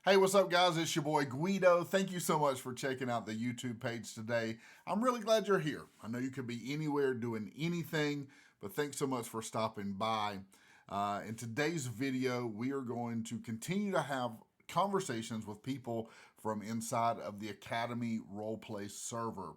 Hey, what's up, guys? It's your boy Guido. Thank you so much for checking out the YouTube page today. I'm really glad you're here. I know you could be anywhere doing anything, but thanks so much for stopping by. In today's video, we are going to continue to have conversations with people from inside of the Academy Roleplay server.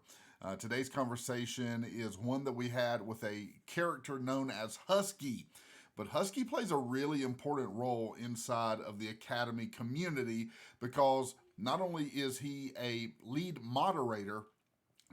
Today's conversation is one that we had with a character known as Husky. But Husky plays a really important role inside of the Academy community because not only is he a lead moderator,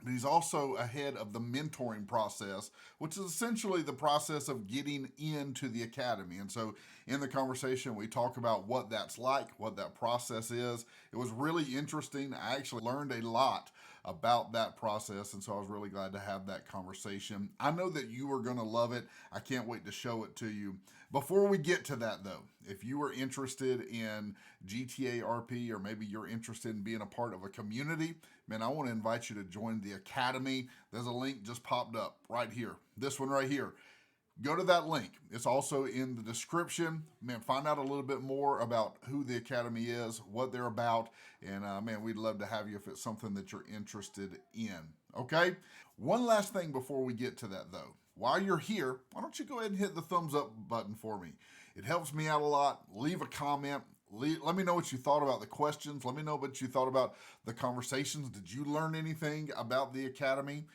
but he's also ahead of the mentoring process, which is essentially the process of getting into the academy. And so, in the conversation, we talk about what that's like, what that process is. It was really interesting. I actually learned a lot about that process, and so I was really glad to have that conversation. I know that you are going to love it. I can't wait to show it to you. Before we get to that, though, if you are interested in GTA RP or maybe you're interested in being a part of a community, man, I want to invite you to join the Academy. There's a link just popped up right here. This one right here. Go to that link. It's also in the description. Man, find out a little bit more about who the Academy is, what they're about, and man, we'd love to have you if it's something that you're interested in. Okay? One last thing before we get to that, though. While you're here, why don't you go ahead and hit the thumbs up button for me? It helps me out a lot. Leave a comment. Let me know what you thought about the questions. Let me know what you thought about the conversations. Did you learn anything about the Academy?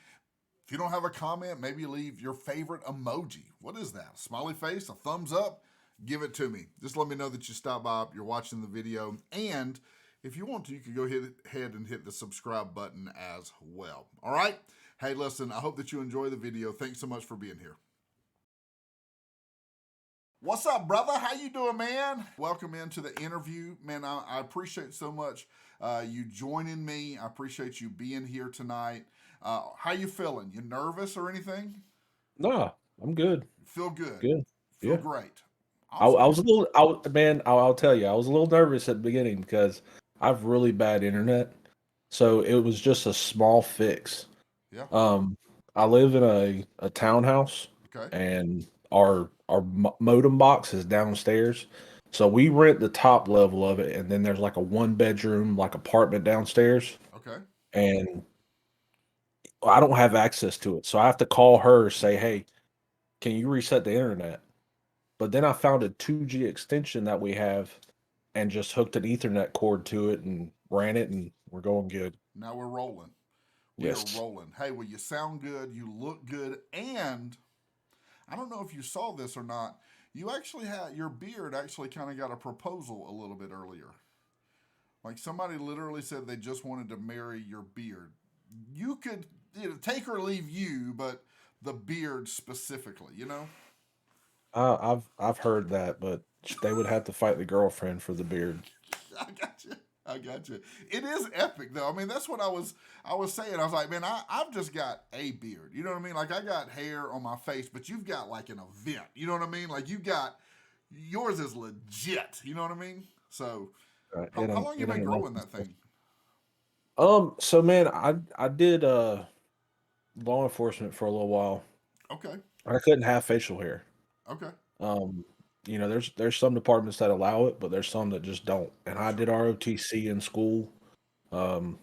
If you don't have a comment, maybe leave your favorite emoji. What is that? A smiley face? A thumbs up? Give it to me. Just let me know that you stopped by, you're watching the video. And if you want to, you can go ahead and hit the subscribe button as well. All right? Hey, listen, I hope that you enjoy the video. Thanks so much for being here. What's up, brother? How you doing, man? Welcome into the interview. Man, I appreciate so much you joining me. I appreciate you being here tonight. How you feeling? You nervous or anything? No, I'm good. Feel good. Good. Feel Yeah. great. I Awesome, was a man. little, man, I'll tell you, I was a little nervous at the beginning because I've really bad internet. So it was just a small fix. Yeah. Um, I live in a townhouse Okay. and our modem box is downstairs. So we rent the top level of it and then there's like a one bedroom like apartment downstairs Okay. and I don't have access to it. So I have to call her say, "Hey, can you reset the internet?" But then I found a 2G extension that we have and just hooked an Ethernet cord to it and ran it, and we're going good. Now we're rolling. We are Yes. rolling. Hey, well, you sound good. You look good. And I don't know if you saw this or not. You actually had your beard actually kind of got a proposal a little bit earlier. Like somebody literally said they just wanted to marry your beard. You could take or leave you, but the beard specifically, you know? I've heard that, but they would have to fight the girlfriend for the beard. I got you. I got you. It is epic though. I mean, that's what I was saying. I was like, man, I've just got a beard. You know what I mean? Like I got hair on my face, but you've got like an event. You know what I mean? Like you got yours is legit. You know what I mean? So how long you It been ain't growing nothing that special. thing? So man, I did law enforcement for a little while. Okay. I couldn't have facial hair. Okay. Um, there's some departments that allow it, but there's some that just don't. And I Sure. did ROTC in school. Um,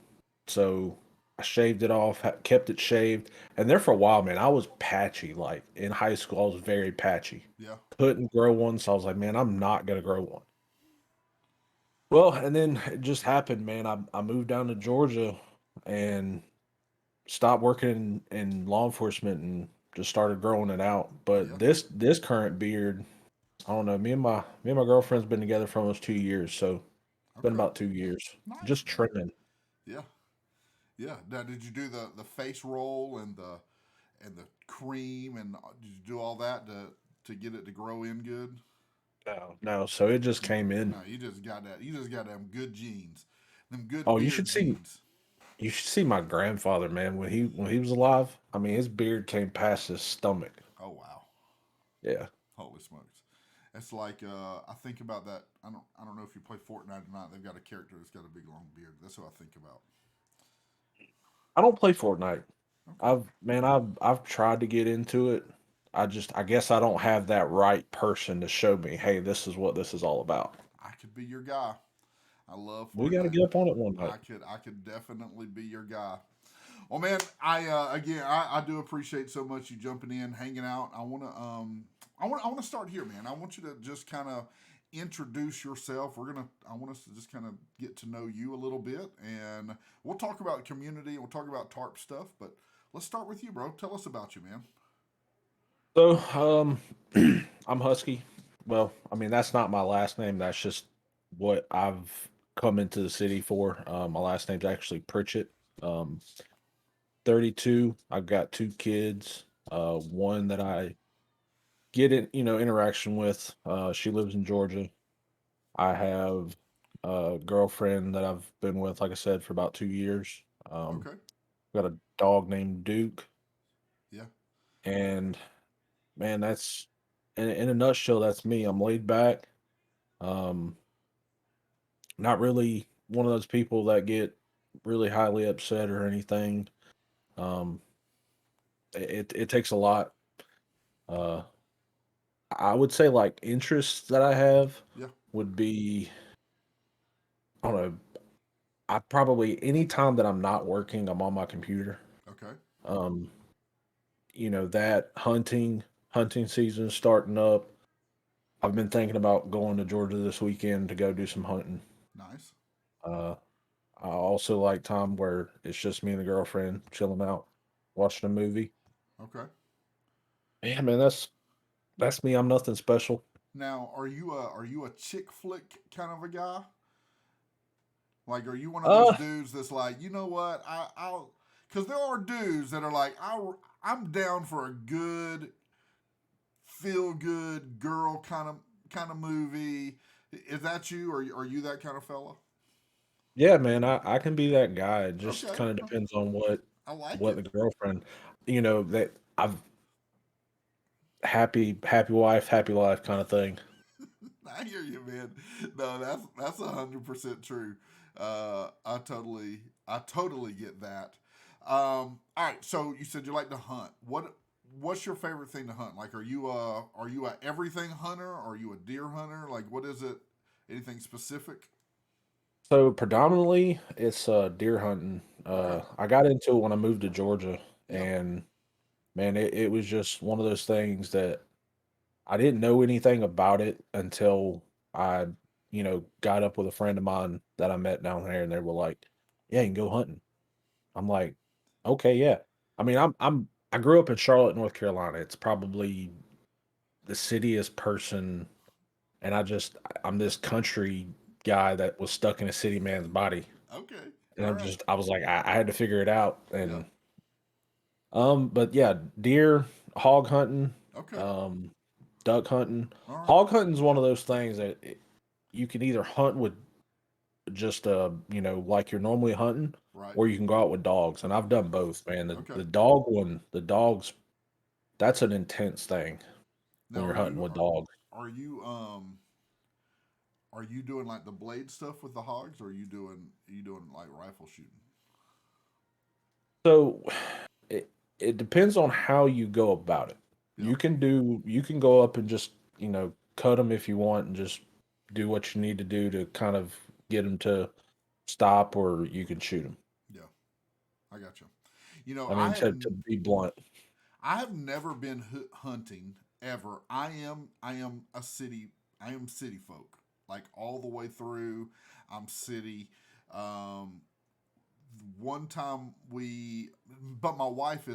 so I shaved it off, kept it shaved, and there for a while, man, I was patchy. Like in high school, I was very patchy. Yeah. Couldn't grow one, so I was like, man, I'm not gonna grow one. Well, and then it just happened, man. I moved down to Georgia and stopped working in law enforcement and just started growing it out. But Yeah. this current beard, I don't know. Me and my girlfriend's been together for almost 2 years, so it's been Okay. about 2 years. Nice, Just man. trimming. Yeah. Yeah. Now, did you do the face roll and the cream and did you do all that to get it to grow in good? No, no. So it just came in. No, you just got that. You just got them good genes, them Oh, good you beard should see genes. you should see my grandfather, man. When he was alive, I mean, his beard came past his stomach. Oh wow, Yeah. holy smokes! It's like I think about that. I don't know if you play Fortnite or not. They've got a character that's got a big long beard. That's what I think about. I don't play Fortnite. Okay, I've tried to get into it. I guess I don't have that right person to show me, hey, this is what this is all about. I could be your guy. I love We four got to get games. up on it one night. I could definitely be your guy. Well, man, I do appreciate so much you jumping in, hanging out. I want to start here, man. I want you to just kind of introduce yourself. I want us to just kind of get to know you a little bit, and we'll talk about community. We'll talk about tarp stuff, but let's start with you, bro. Tell us about you, man. So, I'm Husky. Well, I mean, that's not my last name. That's just what I've come into the city for. My last name's actually Pritchett. Um, 32. I've got two kids. One that I get in, interaction with. She lives in Georgia. I have a girlfriend that I've been with, like I said, for about 2 years. Okay. Got a dog named Duke, Yeah. and man, that's in a nutshell. That's me. I'm laid back. Um, Not really one of those people that get really highly upset or anything. Um, it takes a lot. Uh, I would say like interests that I have Yeah. would be, I don't know. I probably anytime that I'm not working, I'm on my computer. Okay. Um, that hunting season starting up. I've been thinking about going to Georgia this weekend to go do some hunting. Nice. Uh, I also like time where it's just me and the girlfriend chilling out, watching a movie. Okay. Yeah, man, that's me. I'm nothing special. Now, are you a chick flick kind of a guy? Like, are you one of those Uh, dudes that's like, you know what, I'll, because there are dudes that are like, I'm down for a good, feel good girl kind of movie. Is that you, or are you that kind of fella? yeah, man, I can be that guy. It just Okay, kind of depends on what I like what it. the girlfriend, that I've happy wife, happy life kind of thing. I hear you, man. No, that's 100% true. I totally get that. All right, so you said you like to hunt. What's your favorite thing to hunt? Like, are you a everything hunter? Are you a deer hunter? Like, what is it? Anything specific? So predominantly it's deer hunting. Okay. I got into it when I moved to Georgia, Yeah. and man, it was just one of those things that I didn't know anything about it until I, got up with a friend of mine that I met down there, and they were like, "Yeah, you can go hunting." I'm like, "Okay, yeah." I mean, I grew up in Charlotte, North Carolina. It's probably the citiest person, and I'm this country guy that was stuck in a city man's body, Okay. and All right. I was like, I had to figure it out, Yeah. and but yeah, deer, hog hunting, Okay. um, duck hunting. All right. Hog hunting is one of those things that you can either hunt with just like you're normally hunting, Right. or you can go out with dogs. And I've done both, man. Okay. The dog one, the dogs, that's an intense thing when Now, you're are hunting you with are, dogs. are you are you doing like the blade stuff with the hogs, or are you doing like rifle shooting? So it it depends on how you go about it. Yeah. You can go up and just cut them if you want and just do what you need to do to kind of get them to stop, or you can shoot them. Yeah. I got you. You know, I mean, to be blunt. I have never been hunting ever. I am city folk. Like all the way through, I'm city. Um, One time but my wife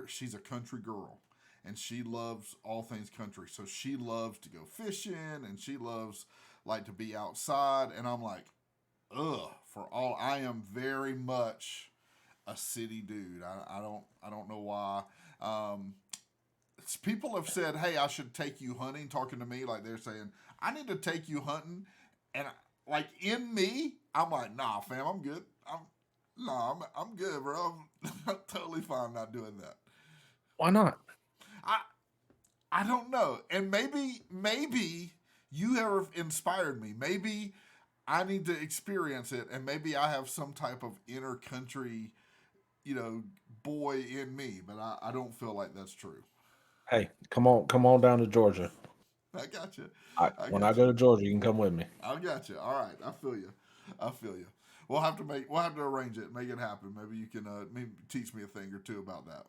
she's a country girl, and she loves all things country. So she loves to go fishing, and she loves like to be outside. And I'm like, ugh, I am very much a city dude. I don't know why. Um, People have said, "Hey, I should take you hunting." Talking to me, like they're saying, "I need to take you hunting," and like in me, I'm like, "Nah, fam, I'm good. I'm good, bro. I'm totally fine not doing that." Why not? I I don't know, and maybe you have inspired me. Maybe I need to experience it, and maybe I have some type of inner country, you know, boy in me, but I don't feel like that's true. Hey, come on down to Georgia. I got you. I When I got go you. to Georgia, you can come with me. I got you. All right, I feel you. I feel you. We'll have to arrange it, make it happen. Maybe you can maybe teach me a thing or two about that.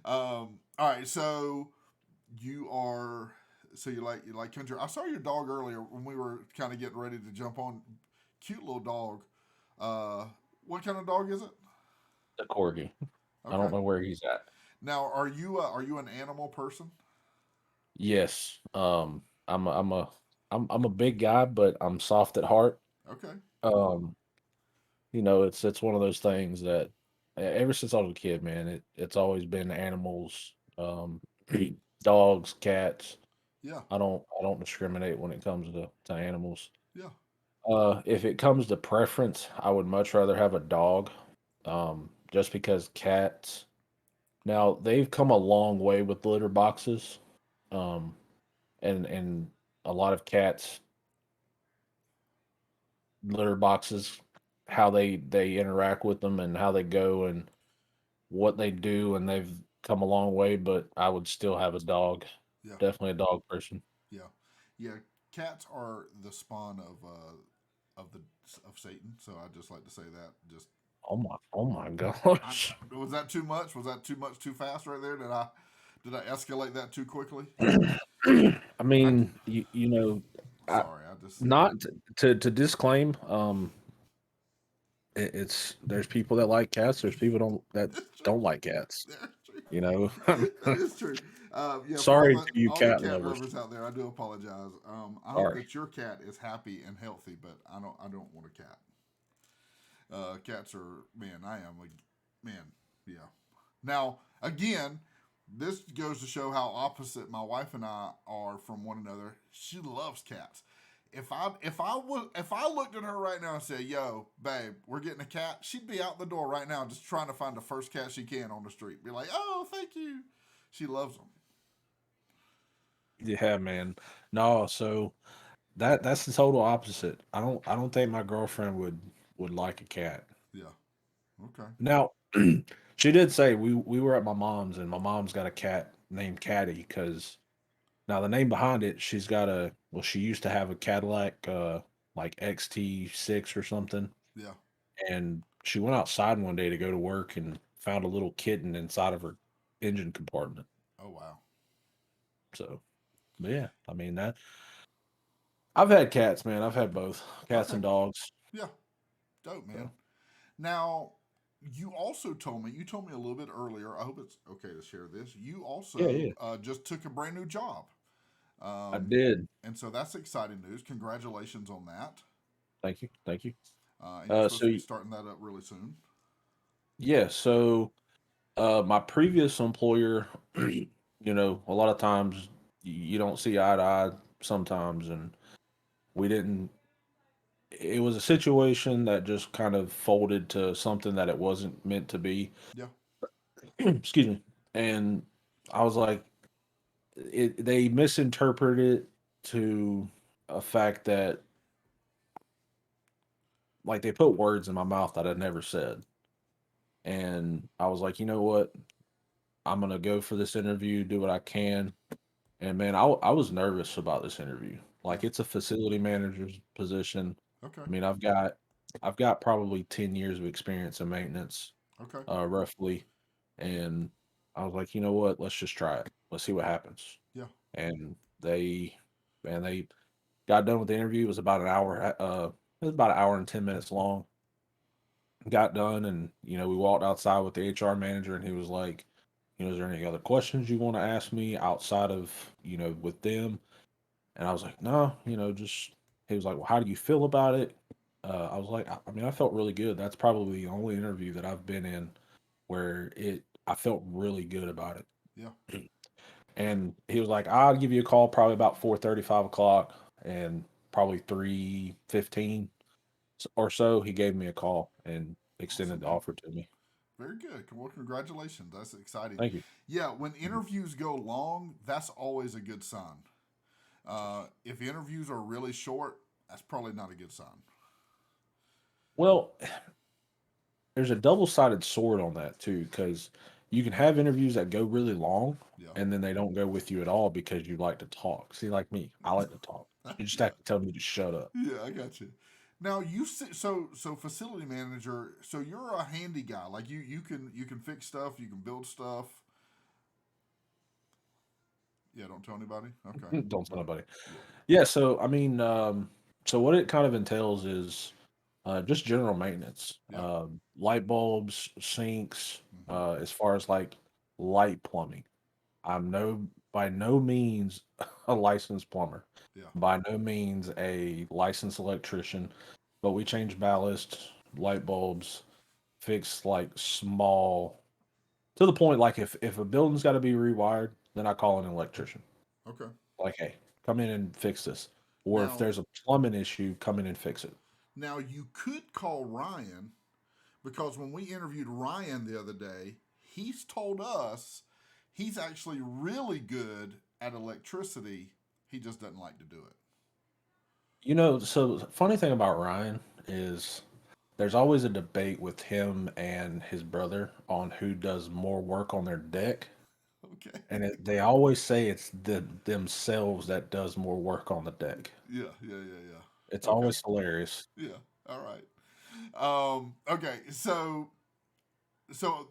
All right, so you are you like country. I saw your dog earlier when we were kind of getting ready to jump on. Cute little dog. Uh, what kind of dog is it? The corgi. I don't Okay. know where he's at. Now, are you an animal person? Yes. I'm a big guy, but I'm soft at heart. Okay. Um, it's one of those things that ever since I was a kid, man, it's always been animals, dogs, cats. Yeah. I don't discriminate when it comes to animals. Yeah. If it comes to preference, I would much rather have a dog. Just because cats now they've come a long way with litter boxes. Um, and a lot of cats litter boxes, how they interact with them and how they go and what they do, and they've come a long way. But I would still have a dog. Yeah. Definitely a dog person. Yeah. Yeah. Cats are the spawn of the of Satan. So I just like to say that. Just Oh my I, gosh. was that too much? Was that too much too fast right there? Did I escalate that too quickly? I I mean, I, sorry. I just not to disclaim. It's there's people that like cats. There's people that it's true. don't like cats. That's true. You know. That is true. Yeah, for Sorry to you all the cat cat lovers. lovers out there, I do apologize. I hope Sorry. that your cat is happy and healthy, but I don't want a cat. Cats are man. I am a man. Yeah. Now again, this goes to show how opposite my wife and I are from one another. She loves cats. If I looked at her right now and said, "Yo, babe, we're getting a cat," she'd be out the door right now, just trying to find the first cat she can on the street. Be like, "Oh, thank you." She loves them. Yeah, man. No, so that's the total opposite. I don't think my girlfriend would like a cat. Yeah. Okay. Now, she did say we were at my mom's and my mom's got a cat named Caddy because now the name behind it, she's got she used to have a Cadillac like XT6 or something, Yeah. and she went outside one day to go to work and found a little kitten inside of her engine compartment. Oh wow. So, but yeah, I mean that I've had cats, man. I've had both cats Okay. and dogs. Yeah. Dope, man. So, Now, you told me a little bit earlier. I hope it's okay to share this. You yeah, also yeah, just took a brand new job. I Um, did. and so that's exciting news. Congratulations on that. Thank you, thank you. And you're supposed So to be starting that up really soon. yeah, so my previous employer, a lot of times you don't see eye to eye sometimes, and we didn't. It was a situation that just kind of folded to something that it wasn't meant to be. Yeah. Excuse me. And I was like, they misinterpreted it to a fact that like they put words in my mouth that I never said. And I was like, you know what? I'm gonna go for this interview, do what I can. And man, I was nervous about this interview. Yeah. Like it's a facility manager's position. Okay. I mean, I've got probably 10 years of experience in maintenance, Okay. roughly. And I was like, you know what? Let's just try it. Let's see what happens. Yeah. And they got done with the interview. It was about an hour. It was about an hour and 10 minutes long. Got done, and we walked outside with the HR manager, and he was like, is there any other questions you want to ask me outside of with them? And I was like, no, just he was like, well, how do you feel about it? I was like, I mean, I felt really good. That's probably the only interview that I've been in where I felt really good about Yeah. it. And he was like, I'll give you a call probably about 4:30, 5 o'clock, and probably 3:15 or so. He gave me a call and Awesome, extended the man. offer to me. Very good. Well, congratulations. That's exciting. Thank you. Yeah. When Mhm. interviews go long, that's always a good sign. If interviews are really short, that's probably not a good sign. Well, there's a double-sided sword on that too, because you can have interviews that go really long Yeah. and then they don't go with you at all because you like to talk. See, like me, I like to talk. You just Yeah. have to tell me to shut up. Yeah, I got you. Now so facility manager. So you're a handy guy. Like you can fix stuff. You can build stuff. Yeah. Don't tell anybody. Okay. Don't tell nobody. Yeah. Yeah, so I mean, so what it kind of entails is just general maintenance, Yeah. light bulbs, sinks, Mm-hmm. as far as like light plumbing. I'm by no means a licensed plumber, Yeah. by no means a licensed electrician, but we change ballast, light bulbs, fix like small to the point like if a building's got to be rewired, then I call an electrician. Okay. Like, hey, come in and fix this. Or if Now there's a plumbing issue, come in and fix it. now you could call Ryan because when we interviewed Ryan the other day, he's told us he's actually really good at electricity. He just doesn't like to do it. So the funny thing about Ryan is there's always a debate with him and his brother on who does more work on their deck. Okay. And they always say it's themselves that does more work on the deck. Yeah, yeah, yeah, It's yeah. Okay. always hilarious. Yeah. All right. Okay. So so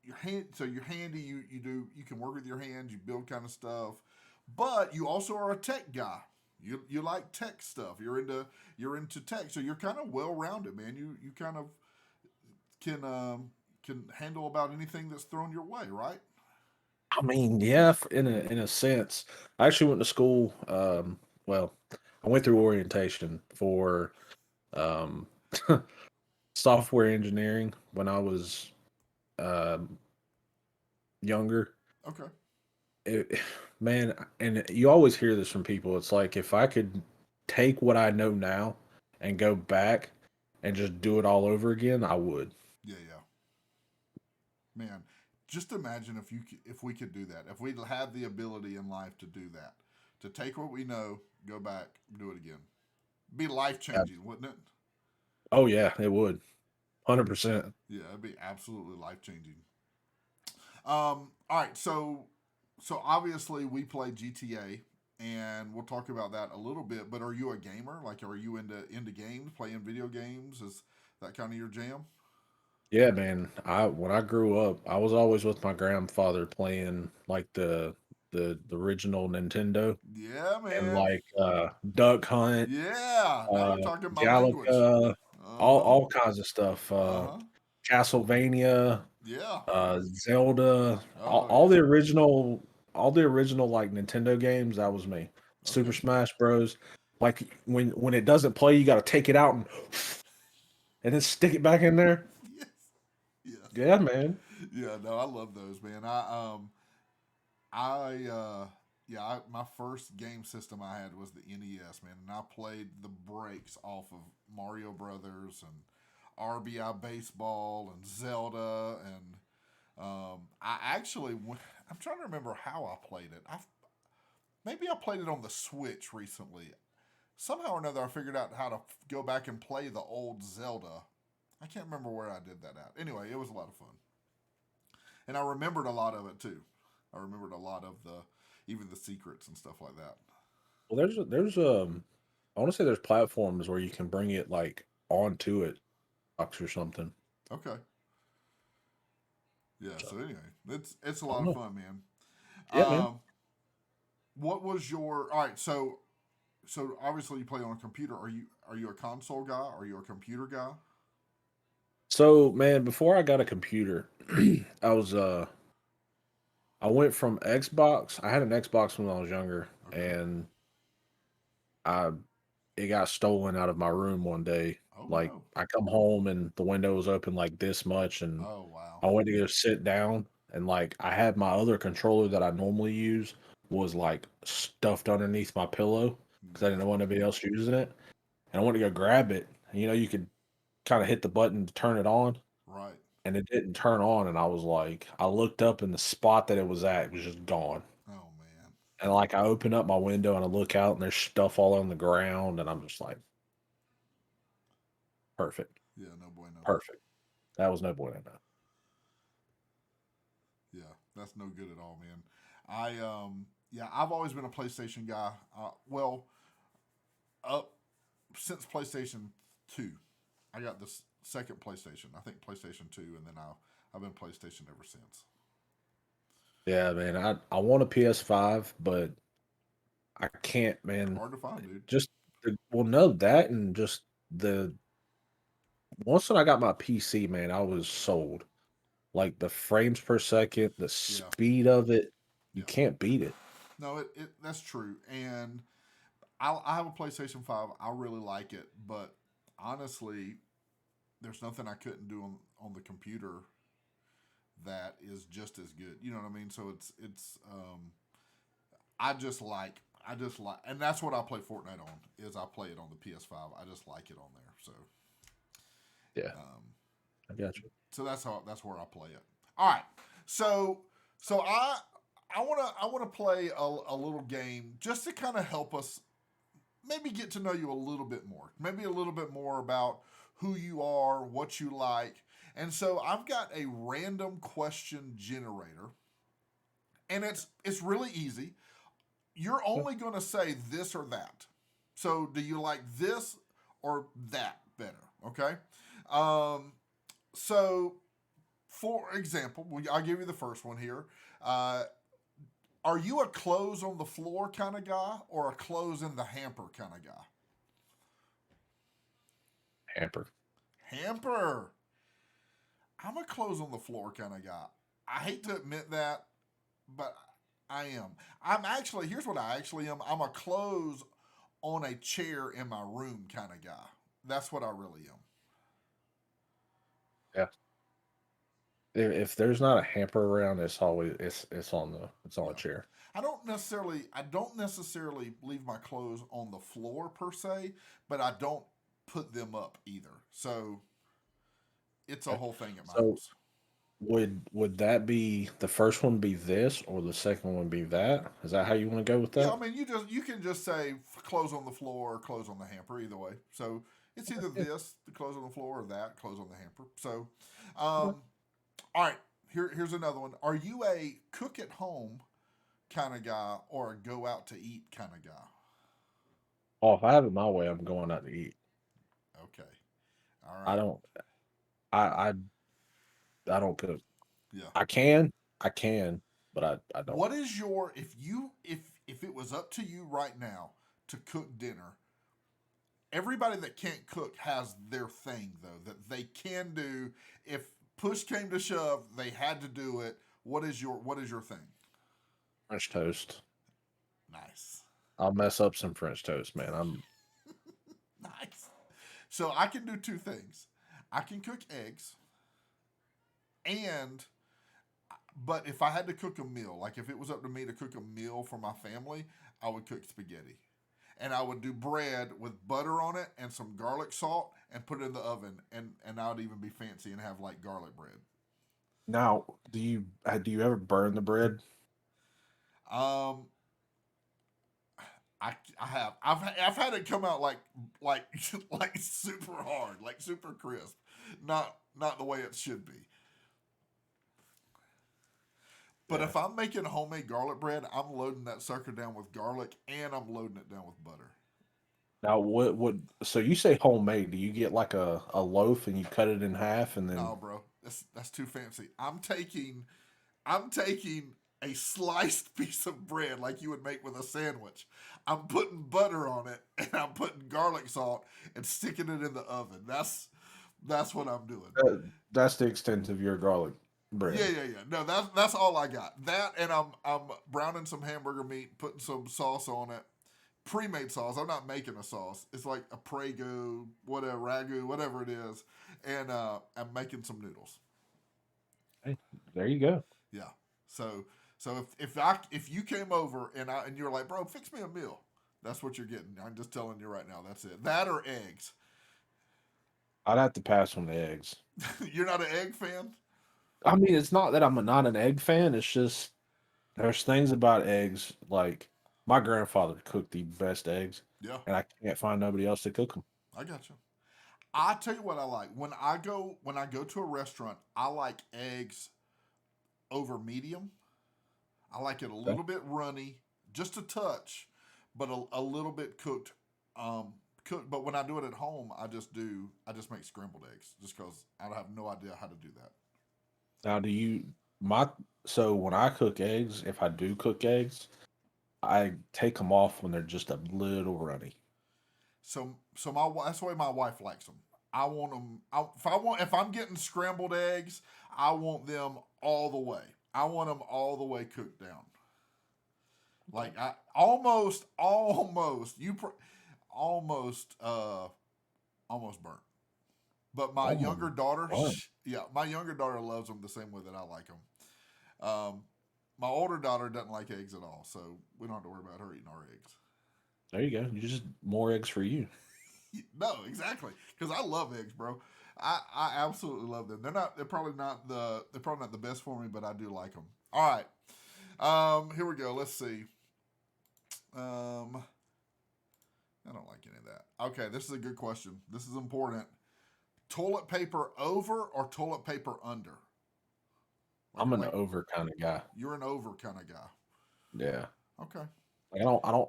you're handy, you can work with your hands, you build kind of stuff, but you also are a tech guy. You like tech stuff. You're into tech, so you're kind of well rounded, man. You kind of can handle about anything that's thrown your way, right? I mean, yeah, in a sense. I actually went to school. Well, I went through orientation for um, software engineering when I was um, younger. Okay. It, man, and you always hear this from people. It's like if I could take what I know now and go back and just do it all over again, I would. Yeah, yeah. Man, just imagine if we could do that. If we had the ability in life to do that, to take what we know, go back, do it again. Be life Yeah. changing, wouldn't it? Oh yeah, it would. 100%. Yeah, it'd be absolutely life changing. All right, so obviously we play GTA, and we'll talk about that a little bit. But are you a gamer? Like, are you into games, playing video games? Is that kind of your jam? Yeah, man. I when I grew up, I was always with my grandfather playing like the original Nintendo Yeah, and man. like Duck Hunt, Yeah. Now you're talking my language. Galaga, Uh huh. all kinds of stuff. Uh huh. Castlevania, Yeah. Zelda, Oh yeah. all the original like Nintendo games. That was me. Super Okay. Smash Bros. Like when it doesn't play, you got to take it out and then stick it back in there. Yes. Yes. Yeah, man. Yeah. No, I love those, man. I yeah, my first game system I had was the NES, man, and I played the breaks off of Mario Brothers and RBI Baseball and Zelda, and I actually I'm trying to remember how I played it. Maybe I played it on the Switch recently. Somehow or another, I figured out how to go back and play the old Zelda. I can't remember where I did that at. Anyway, it was a lot of fun, and I remembered a lot of it too. I remembered a lot of the even the secrets and stuff like that. Well, there's I want to say there's platforms where you can bring it like onto it, box or something. Okay. Yeah. So So anyway, it's a I don't lot of know. fun, man. Yeah, man. What was your all right? So obviously you play on a computer. Are you a console guy? Are you a computer guy? So man, before I got a computer, I was I went from Xbox. I had an Xbox when I was younger, Okay. and I it got stolen out of my room one day. Oh Like no. I come home and the window was open like this much, and Oh wow. I went to go sit down, and like I had my other controller that I normally use was like stuffed underneath my pillow because I didn't Yeah. want anybody else using it, and I went to go grab it. And, you could kind of hit the button to turn it on, Right. and it didn't turn on, and I was like, I looked up, and the spot that it was at was just gone. Oh man. And like I open up my window and I look out, and there's stuff all on the ground, and I'm just like, perfect, Yeah. No bueno. perfect. That was no bueno. No. Yeah, that's no good at all, man. Yeah, I've always been a PlayStation guy. Well, up since PlayStation 2. I got this second PlayStation. I think PlayStation 2, and then I've been PlayStation ever since. Yeah, man. I want a PS5, but I can't, man. Hard to find, dude. Just well, no, that and just the once when I got my PC, man, I was sold. Like the frames per second, the Yeah, speed of it, you yeah. can't beat it. No, it that's true. And I have a PlayStation 5. I really like it, but honestly, there's nothing I couldn't do on the computer that is just as good. You know what I mean? So I just like, and that's what I play Fortnite on. Is I play it on the PS5. I just like it on there. So Yeah, um, I got you. so that's where I play it. All right. So so I wanna play a little game just to kind of help us maybe get to know you a little bit more. Maybe a little bit more about who you are, what you like. And so I've got a random question generator, and it's really easy. You're Yeah. only going to say this or that. So do you like this or that better? Okay. Um, so for example, I'll give you the first one here. Uh, are you a clothes on the floor kind of guy or a clothes in the hamper kind of guy? Hamper. Hamper. I'm a clothes on the floor kind of guy. I hate to admit that, but I am. I'm actually, here's what I actually am. I'm a clothes on a chair in my room kind of guy. That's what I really am. Yeah. If there's not a hamper around, it's on a Yeah. chair. I don't necessarily leave my clothes on the floor per se, but I don't put them up either. So it's a Okay. whole thing at my So house. would that be the first one be this or the second one be that? Is that how you want to go with Yeah, that? I mean, you can just say clothes on the floor or clothes on the hamper, either way. So it's either Yeah. this, the clothes on the floor, or that, clothes on the hamper. So, Okay. all right, here's another one. Are you a cook at home kind of guy or a go out to eat kind of guy? Oh, if I have it my way, I'm going out to eat. Okay, all I right, don't. I I don't cook. yeah. I can, I can, but I don't. What is your if it was up to you right now to cook dinner? Everybody that can't cook has their thing though that they can do. If push came to shove, they had to do it. What is your thing? French toast. Nice, I'll mess up some French toast, man. I'm nice. So I can do two things. I can cook eggs, and but if I had to cook a meal, like if it was up to me to cook a meal for my family, I would cook spaghetti. And I would do bread with butter on it and some garlic salt and put it in the oven, and I would even be fancy and have like garlic bread. now. Do you ever burn the bread? Um, I have I've had it come out like like super hard, like super crisp, not the way it should be. But Yeah. if I'm making homemade garlic bread, I'm loading that sucker down with garlic and I'm loading it down with butter. Now, what would so you say homemade? Do you get like a loaf and you cut it in half and then No, bro, that's too fancy. I'm taking a sliced piece of bread like you would make with a sandwich. I'm putting butter on it and I'm putting garlic salt and sticking it in the oven. That's what I'm doing. that's the extent of your garlic Yeah, bread? yeah, yeah. No, that's all I got. That and I'm browning some hamburger meat, putting some sauce on it. Pre-made sauce. I'm not making a sauce. It's like a Prego, whatever, ragu, whatever it is, and I'm making some noodles. Hey, there you go. Yeah. So if you came over and you're like, bro, fix me a meal. That's what you're getting. I'm just telling you right now. That's it. That or eggs. I'd have to pass on the eggs. You're not an egg fan? I mean, it's not that I'm not an egg fan. It's just there's things about eggs like my grandfather cooked the best eggs, Yeah, and I can't find nobody else to cook them. I got you. I tell you what I like when I go to a restaurant. I like eggs over medium. I like it a little bit runny, just a touch, but a little bit cooked. Cooked. But when I do it at home, I just make scrambled eggs, just because I have no idea how to do that. Now, so when I cook eggs, if I do cook eggs, I take them off when they're just a little runny. So that's the way my wife likes them. I want them. If I'm getting scrambled eggs, I want them all the way. I want them all the way cooked down. Like I almost burnt. But my younger daughter, my younger daughter loves them the same way that I like them. My older daughter doesn't like eggs at all, so we don't have to worry about her eating our eggs. There you go. You just more eggs for you. No, exactly. Because I love eggs, bro. I absolutely love them. They're probably not the best for me, but I do like them. All right. Here we go. Let's see. I don't like any of that. Okay, this is a good question. This is important. Toilet paper over or toilet paper under? I'm an over kind of guy. You're an over kind of guy. Yeah. Okay. Like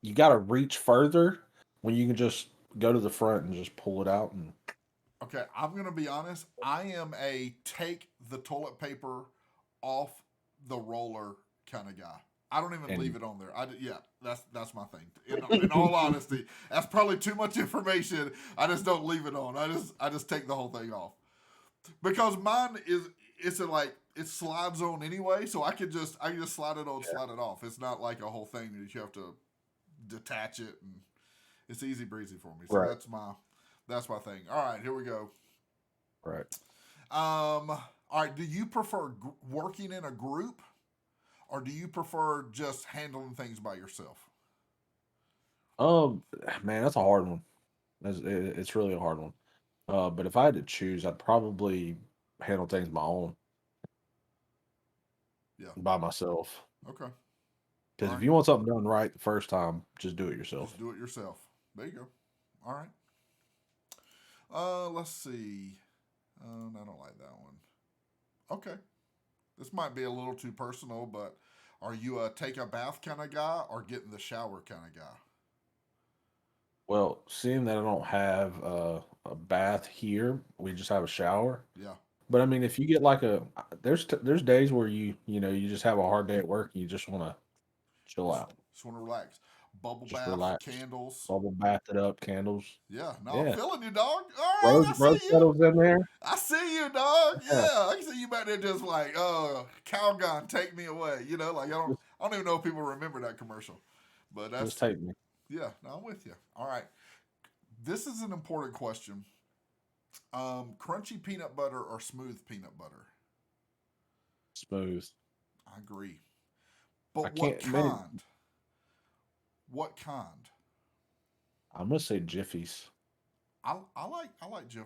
you got to reach further when you can just go to the front and just pull it out. And okay, I'm going to be honest. I am a take the toilet paper off the roller kind of guy. I don't even leave it on there. That's my thing. In all honesty, that's probably too much information. I just don't leave it on. I just take the whole thing off because mine it slides on anyway, so I can just slide it on, slide it off. It's not like a whole thing that you have to detach it, and it's easy breezy for me. So that's my thing. All right, here we go. Right. All right. Do you prefer working in a group? Or do you prefer just handling things by yourself? Man, that's a hard one. It's really a hard one. But if I had to choose, I'd probably handle things my own. Yeah. By myself. Okay. Because if you want something done right the first time, just do it yourself. Just do it yourself. There you go. All right. Let's see. I don't like that one. Okay. This might be a little too personal, but are you a take a bath kind of guy or get in the shower kind of guy? Well, seeing that I don't have a bath here, we just have a shower. Yeah. But I mean, if you get like there's days where you just have a hard day at work and you just want to chill out. Just want to relax. Bubble Just bath, relax. candles. Bubble bath it up, candles. Yeah, no, I'm feeling you, dog. All right, I Rose see you. petals in there. I see you, dog. Yeah, I can see you back there just like, Calgon, take me away. You know, like I don't even know if people remember that commercial, but that's just take me. Yeah, no, I'm with you. All right, this is an important question. Crunchy peanut butter or smooth peanut butter? Smooth. I agree, but what kind? What kind? I'm gonna say Jiffy's. I like Jif.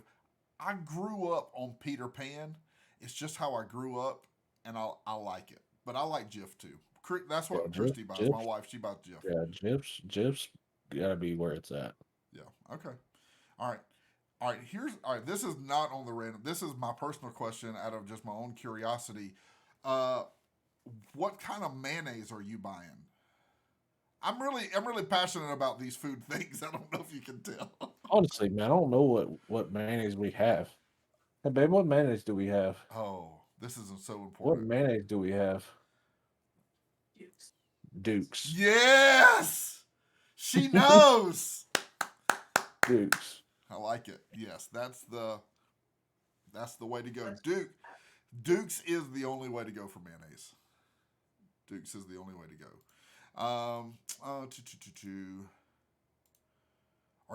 I grew up on Peter Pan. It's just how I grew up, and I like it. But I like Jif too. That's what Christy buys. Jif. My wife, she buys Jif. Yeah, Jif's gotta be where it's at. Yeah. Okay. All right. All right. This is not on the random. This is my personal question out of just my own curiosity. What kind of mayonnaise are you buying? I'm really passionate about these food things. I don't know if you can tell. Honestly, man, I don't know what mayonnaise we have. Hey, babe, what mayonnaise do we have? Oh, this isn't so important. What mayonnaise do we have? Duke's. Yes! She knows! Duke's. I like it. Yes, that's the way to go. Duke's is the only way to go for mayonnaise. Duke's is the only way to go. Are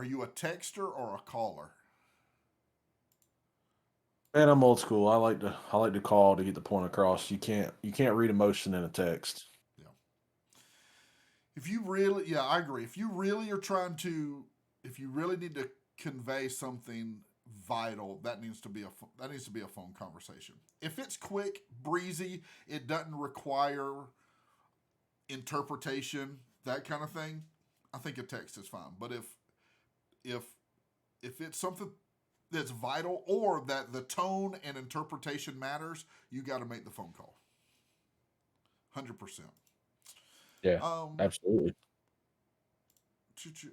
you a texter or a caller? Man, I'm old school. I like to call to get the point across. You can't read emotion in a text. Yeah. I agree. If you really need to convey something vital, that needs to be a phone conversation. If it's quick, breezy, it doesn't require interpretation, that kind of thing, I think a text is fine. But if it's something that's vital, or that the tone and interpretation matters, you got to make the phone call. 100%. Yeah, Um, absolutely.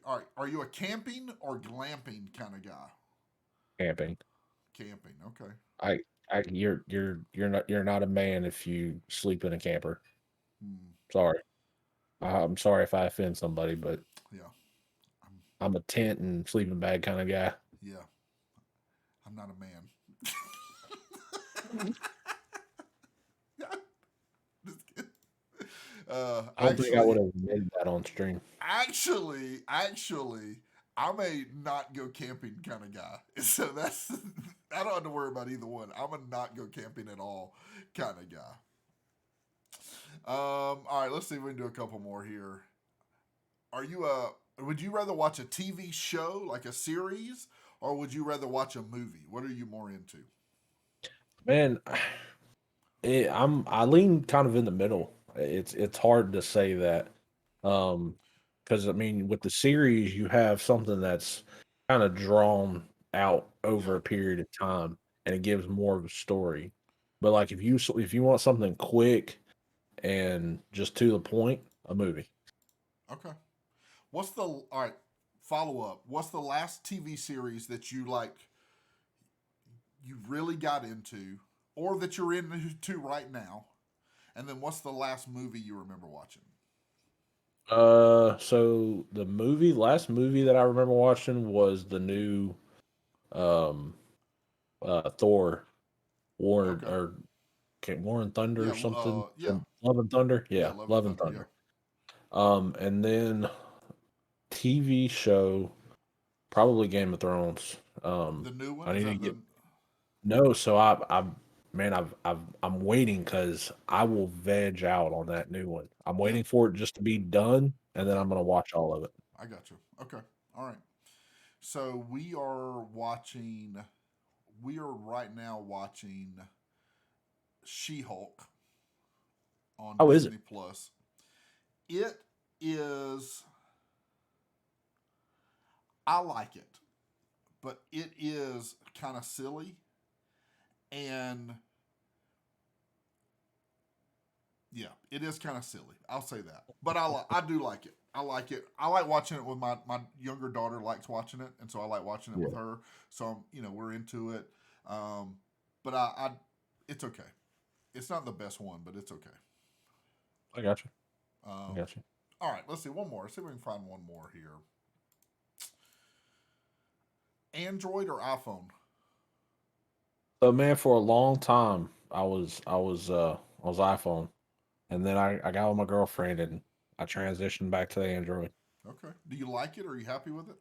all right. Are you a camping or glamping kind of guy? Camping. Camping. Okay. I, you're not a man if you sleep in a camper. Hmm. Sorry. I'm sorry if I offend somebody, but Yeah. I'm. I'm a tent and sleeping bag kind of guy. Yeah. I'm not a man. Just kidding. I don't think I would Actually, have made that on stream. actually, I'm a not go camping kind of guy. So that's I don't have to worry about either one. I'm a not go camping at all kind of guy. All right, let's see if we can do a couple more here. Are you a? Would you rather watch a TV show like a series, or would you rather watch a movie? What are you more into? Man, I lean kind of in the middle. It's hard to say that, because I mean, with the series, you have something that's kind of drawn out over Yeah. a period of time, and it gives more of a story. But like if you want something quick and just to the point, a movie. Okay. What's the all right? Follow up. What's the last TV series that you like? You really got into, or that you're into right now? And then what's the last movie you remember watching? So the last movie that I remember watching was the new um Thor War Okay. or War and Thunder Yeah. or something. Yeah. Love and Thunder, Yeah. yeah, Love and Love and Thunder. Yeah. Thunder. And then TV show probably Game of Thrones. The new one I is need to that get the? no. So man, I'm waiting because I will veg out on that new one. I'm Yeah. waiting for it just to be done, and then Okay. I'm gonna watch all of it. I got you. Okay. All right. So we are watching. We are right now watching She-Hulk on How is it? Disney Plus. It is. I like it, but it is kind of silly, and yeah, it is kind of silly. I'll say that, but I do like it. I like it. I like watching it with my younger daughter likes watching it, and so I like watching it Yeah, with her. So we're into it. Um, but it's okay. It's not the best one, but it's okay. I got you. I Um, got you. all right, let's see one more. Let's see if we can find one more here. Android or iPhone? So man, for a long time, I was iPhone, and then I got with my girlfriend, and I transitioned back to the Android. Okay. Do you like it? Are you happy with it?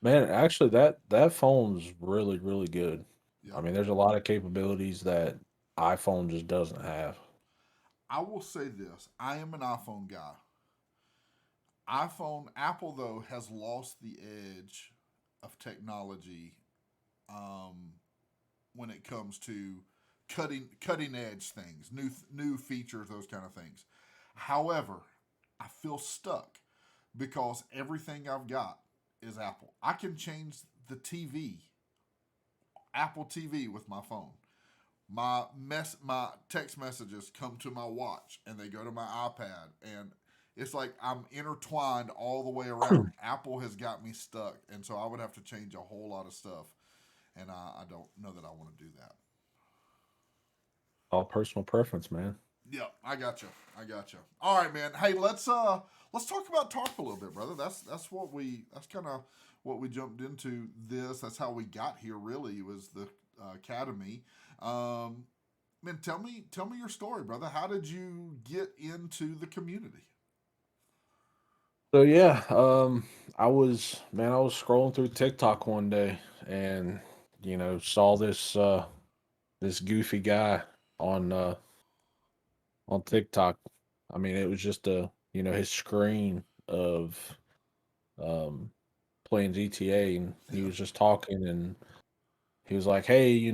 Man, actually, that phone's really good. I Yeah. mean, there's a lot of capabilities that iPhone just doesn't have. I will say this: I am an iPhone guy. Apple though has lost the edge of technology um, when it comes to cutting edge things, new features, those kind of things. However, I feel stuck because everything I've got is Apple. I can change the TV, Apple TV, with my phone. My text messages come to my watch and they go to my iPad, and it's like I'm intertwined all the way around. Apple has got me stuck, and so I would have to change a whole lot of stuff, and I don't know that I want to do that. All personal preference, man. Yeah, I got you. I got you. All right, man. Hey, let's talk about TARP a little bit, brother. That's kind of what we jumped into this. That's how we got here. Really, it was the academy. Um, Man, tell me your story, brother. How did you get into the community? So yeah, I was scrolling through TikTok one day and saw this goofy guy on uh on TikTok. I mean, it was just his screen of um playing GTA, and he Yeah, was just talking, and he was like, "Hey,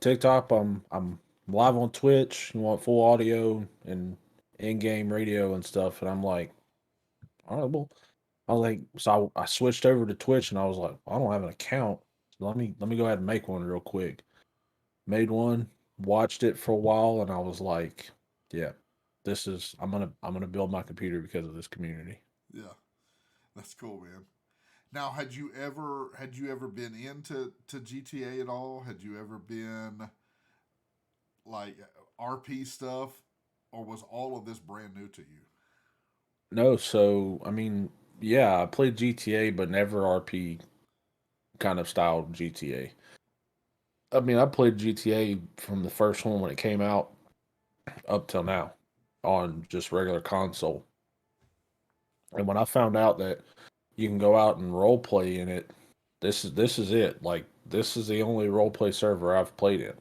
TikTok, I'm live on Twitch. You want full audio and in-game radio and stuff?" And I'm like, "All right, well." I was like, so I switched over to Twitch, and I was like, I don't have an account. Let me go ahead and make one real quick. Made one, watched it for a while, and I was like, yeah, I'm gonna build my computer because of this community. Yeah, that's cool, man. Now, had you ever been into GTA at all? Had you ever been like RP stuff, or was all of this brand new to you? No, so I mean, yeah, I played GTA, but never RP kind of style GTA. I mean, I played GTA from the first one when it came out up till now on just regular console. And when I found out that you can go out and role play in it, this is it. Like this is the only role play server I've played in.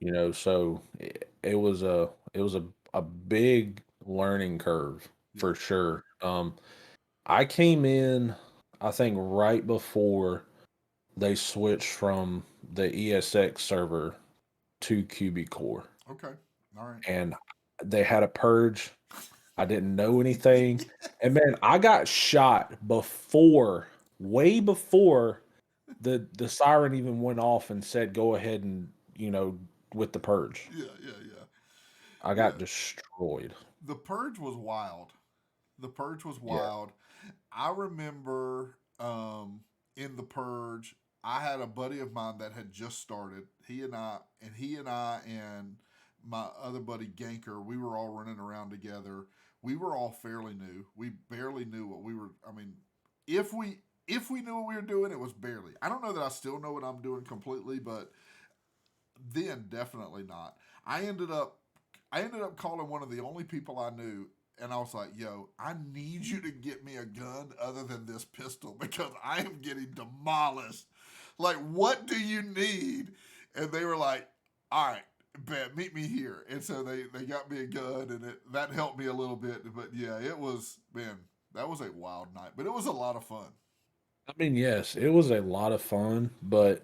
Yeah, So it was a big learning curve yeah. for sure. I came in, I think, right before they switched from the ESX server to QB Core, Okay, all right. and they had a purge. I didn't know anything, and man, I got shot way before the siren even went off and said go ahead and with the purge. Yeah, yeah, yeah, I yeah. got destroyed. The Purge was wild. The Purge was Yeah. wild. I remember in the Purge, I had a buddy of mine that had just started. He and I and my other buddy Ganker, we were all running around together. We were all fairly new. We barely knew what we were. I mean, if we knew what we were doing, it was barely. I don't know that I still know what I'm doing completely, but then definitely not. I ended up I ended up calling one of the only people I knew, and I was like, "Yo, I need you to get me a gun other than this pistol because I am getting demolished. Like, what do you need?" And they were like, "All right, bet, meet me here." And so they got me a gun, and that helped me a little bit. But yeah, it was, man, that was a wild night, but it was a lot of fun. I mean, yes, it was a lot of fun, but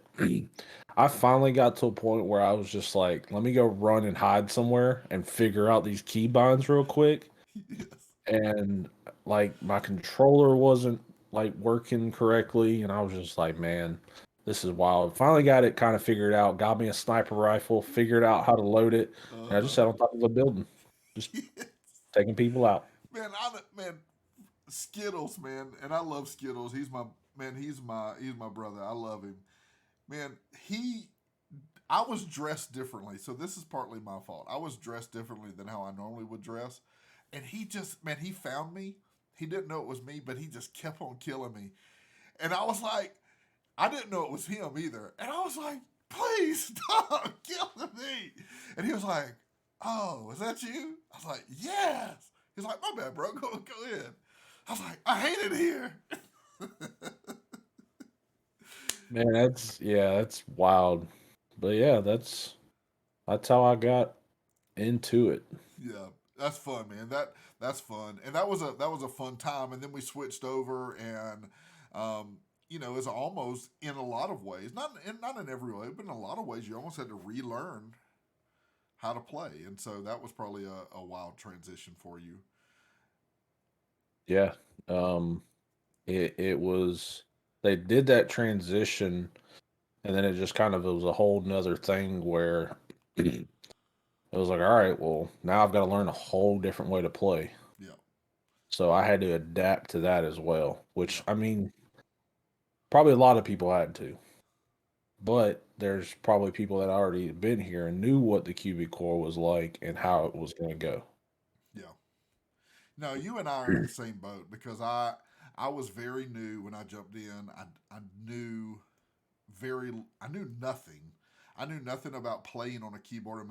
I finally got to a point where I was just like, let me go run and hide somewhere and figure out these keybinds real quick. Yes. And like my controller wasn't like working correctly, and I was just like, man, this is wild. Finally got it kind of figured out, got me a sniper rifle, figured out how to load it, and I just Uh, sat on top of a building, just taking people out. man, Skittles, man, and I love Skittles. He's my man. He's my brother. I love him, man. I was dressed differently, so this is partly my fault. I was dressed differently than how I normally would dress, and he just, man, he found me. He didn't know it was me, but he just kept on killing me, and I was like, I didn't know it was him either, and I was like, please stop killing me, and he was like, oh, is that you? I was like, yes. He's like, my bad, bro. Go in. I was like, I hate it here. Man, that's wild. But yeah, that's how I got into it. Yeah, that's fun, man. That's fun, and that was a fun time. And then we switched over, and it's almost in a lot of ways, not in every way, but in a lot of ways, you almost had to relearn how to play, and so that was probably a wild transition for you. Yeah. Um it was they did that transition, and then it just kind of it was a whole nother thing where it was like, all right, well, now I've got to learn a whole different way to play. Yeah, So I had to adapt to that as well, which yeah, I mean, probably a lot of people had to. But there's probably people that already been here and knew what the cubic core was like and how it was going to go. yeah. No, you and I are in the same boat because I was very new when I jumped in. I knew I knew nothing. I knew nothing about playing on a keyboard and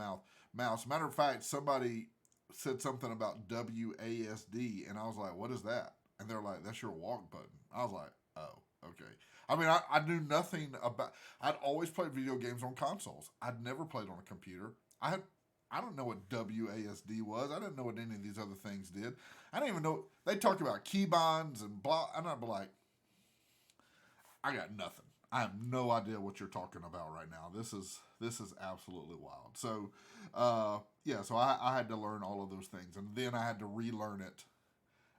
mouse. Matter of fact, somebody said something about WASD, and I was like, "What is that?" And they're like, "That's your walk button." I was like, "Oh, okay." I mean, I knew nothing about. I'd always played video games on consoles. I'd never played on a computer. I don't know what WASD was. I didn't know what any of these other things did. I didn't even know they talked about keybinds and blah. And I'd be like, I got nothing. I have no idea what you're talking about right now. This is absolutely wild. So, yeah. So I had to learn all of those things, and then I had to relearn it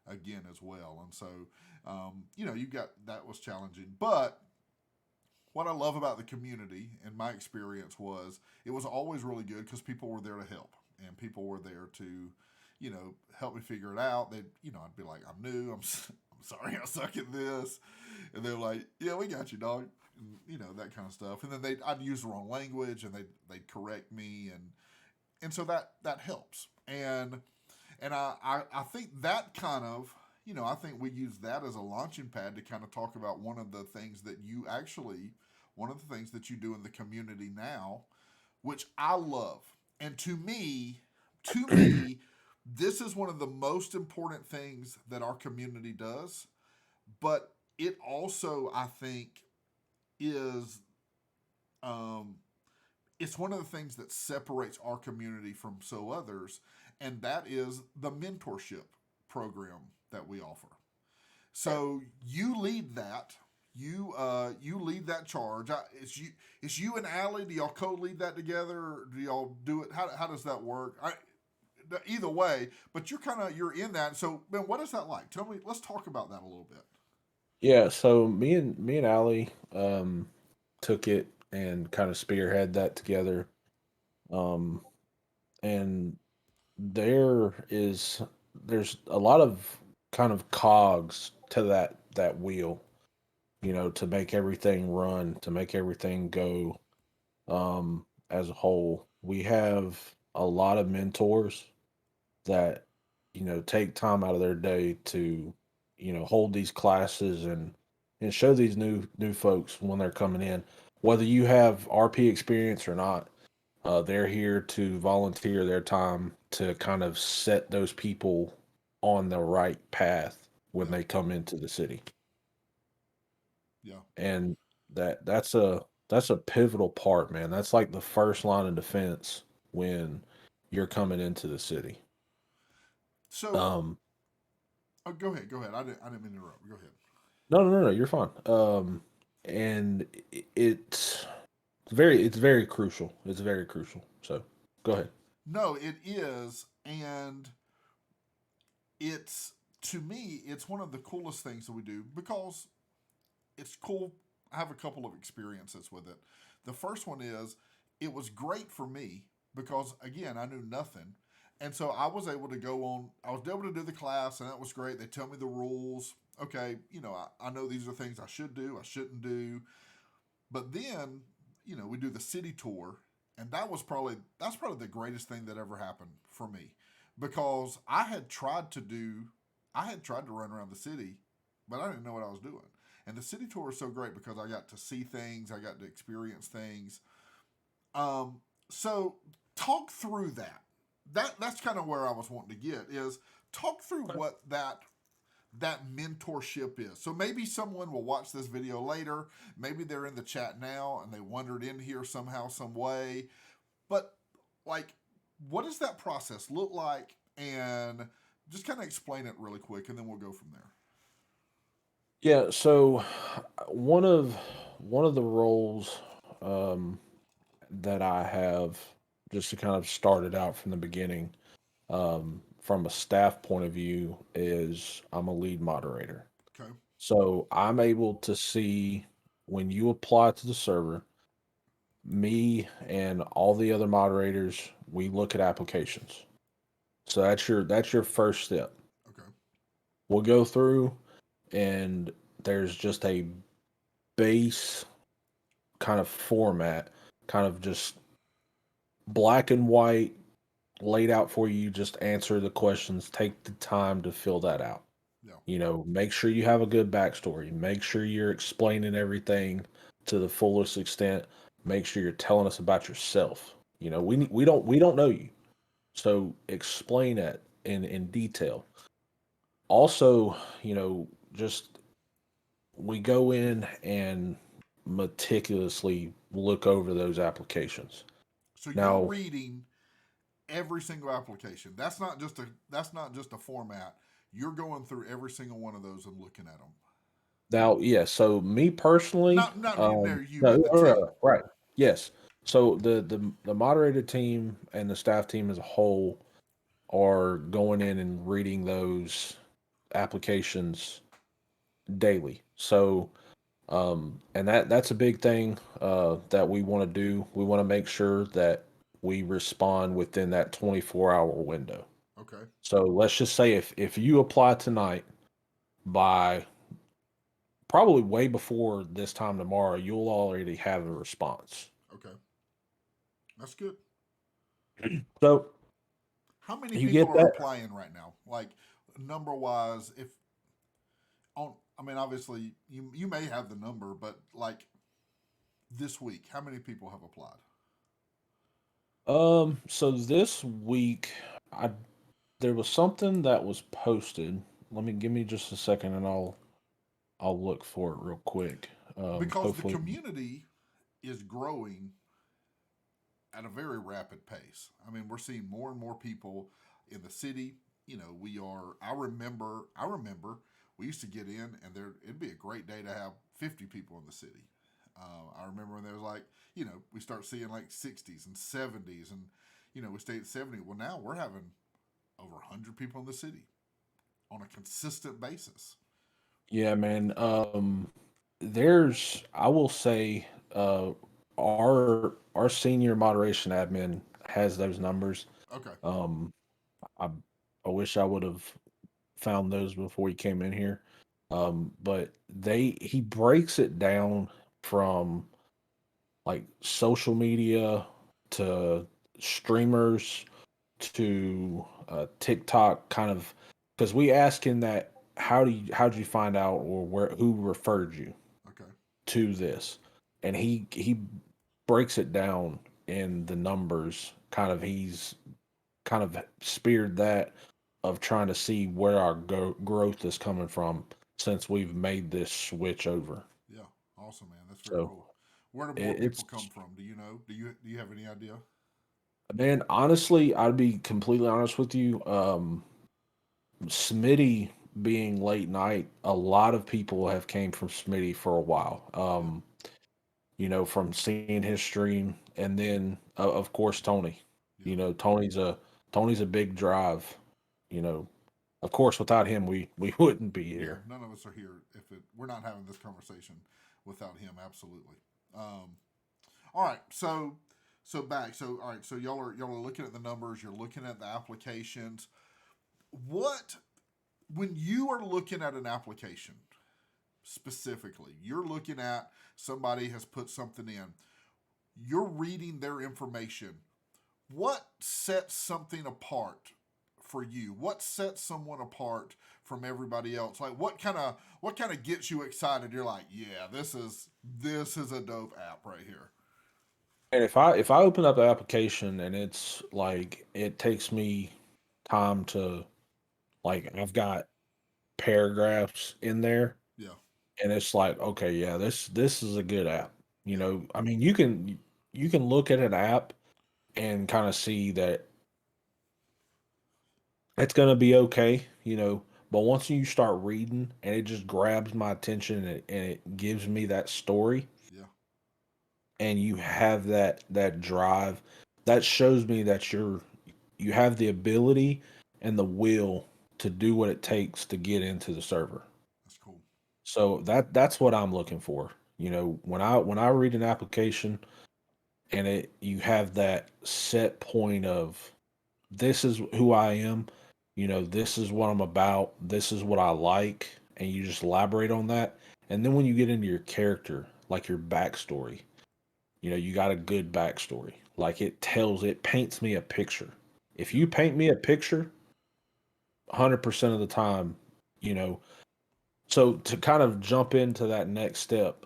again as well. And so, you got that was challenging, but what I love about the community, in my experience, was it was always really good because people were there to help and people were there to, help me figure it out. They, I'd be like, I'm new, I'm sorry, I suck at this, and they're like, yeah, we got you, dog, and, that kind of stuff. And then I'd use the wrong language, and they'd correct me, and so that helps. And I think that kind of, I think we use that as a launching pad to kind of talk about one of the things that you do in the community now, which I love. And to me, this is one of the most important things that our community does. But it also, I think, is um, it's one of the things that separates our community from so others, and that is the mentorship program that we offer. So you lead that. You lead that charge. It's you and Allie. Do y'all co-lead that together? Or do y'all do it? How does that work? Either way, but you're in that. So man, what is that like? Tell me. Let's talk about that a little bit. Yeah, so me and Allie took it and kind of spearhead that together. Um, and there is there's a lot of kind of cogs to that wheel, to make everything run, to make everything go as a whole. We have a lot of mentors that take time out of their day to hold these classes and show these new folks when they're coming in, whether you have RP experience or not. They're here to volunteer their time to kind of set those people on the right path when Yeah, they come into the city. yeah. And that's a pivotal part, man. That's like the first line of defense when you're coming into the city. So, Um, oh, go ahead. Go ahead. I didn't mean to interrupt. Go ahead. no, you're fine. And it's very crucial. It's very crucial. So go ahead. No, it is, and it's to me, it's one of the coolest things that we do because it's cool. I have a couple of experiences with it. The first one is it was great for me because again, I knew nothing. And so I was able to go on, I was able to do the class, and that was great. They tell me the rules. Okay, I know these are things I should do, I shouldn't do. But then, we do the city tour, and that's probably the greatest thing that ever happened for me because I had tried to run around the city, but I didn't know what I was doing. And the city tour is so great because I got to see things, I got to experience things. Um, so talk through that. That's kind of where I was wanting to get is talk through what that mentorship is. So maybe someone will watch this video later. Maybe they're in the chat now and they wandered in here somehow, some way. But like, what does that process look like? And just kind of explain it really quick, and then we'll go from there. Yeah. So one of the roles um, that I have, just to kind of start it out from the beginning, from a staff point of view, is I'm a lead moderator. Okay. So I'm able to see when you apply to the server, me and all the other moderators, we look at applications. So that's your first step. Okay. We'll go through and there's just a base kind of format, kind of just black and white laid out for you. Just answer the questions, take the time to fill that out. Yeah. Make sure you have a good backstory. Make sure you're explaining everything to the fullest extent. Make sure you're telling us about yourself. We don't know you, so explain that in detail. Also, just we go in and meticulously look over those applications. So you're Now, reading every single application. That's not just a format. You're going through every single one of those and looking at them. yeah. So me personally, Not you, no, you, no, but no, the no, team. no, right, yes. So the moderator team and the staff team as a whole are going in and reading those applications daily. So And that's a big thing that we want to do. We want to make sure that we respond within that 24-hour window. Okay. So let's just say if you apply tonight by probably way before this time tomorrow, you'll already have a response. Okay. That's good. So How many you people get are that. applying right now? Like number wise, if on I mean obviously you may have the number, but like this week, how many people have applied? So this week, I there was something that was posted. Let me give me just a second, and I'll look for it real quick. Because the Hopefully, community is growing at a very rapid pace. I mean, we're seeing more and more people in the city. You know, we are. I remember we used to get in, and there it'd be a great day to have 50 people in the city. I remember when there was like, we start seeing like 60s and 70s, and we stayed at 70. Well, now we're having over 100 people in the city on a consistent basis. yeah, man. I will say, our senior moderation admin has those numbers. Okay. Um, I I wish I would have found those before he came in here. But he breaks it down from like social media to streamers to TikTok, kind of, because we ask him that, how'd you find out, or who referred you Okay. to this, and he breaks it down in the numbers. He's kind of speared that of trying to see where our growth is coming from since we've made this switch over. Yeah. Awesome, man. That's very So cool. Where do more it's people come from? Do you know? Do you have any idea? man, honestly, I'd be completely honest with you. Smitty being late night, a lot of people have came from Smitty for a while. Yeah. From seeing his stream, and then of course Tony. Yeah. You know, Tony's a big drive. You know, of course, without him, we wouldn't be Yeah. here. None of us are here if we're not having this conversation without him. Absolutely. All right. So back. So all right. So y'all are looking at the numbers. You're looking at the applications. What when you are looking at an application specifically, you're looking at somebody has put something in. You're reading their information. What sets something apart for you? What sets someone apart from everybody else? Like what kind of gets you excited? You're like, yeah, this is a dope app right here. And if I open up the application and it's like it takes me time to, like, I've got paragraphs in there, Yeah, and it's like, okay, yeah, this is a good app. yeah, I mean, you can look at an app and kind of see that it's gonna be okay, but once you start reading and it just grabs my attention, and it gives me that story, yeah, and you have that drive, that shows me that you have the ability and the will to do what it takes to get into the server. that's cool. So that's what I'm looking for. When I read an application, and you have that set point of, this is who I am, this is what I'm about, this is what I like, and you just elaborate on that. And then when you get into your character, like your backstory, you got a good backstory. Like, it paints me a picture. If Yeah, you paint me a picture, 100% of the time, you know. So to kind of jump into that next step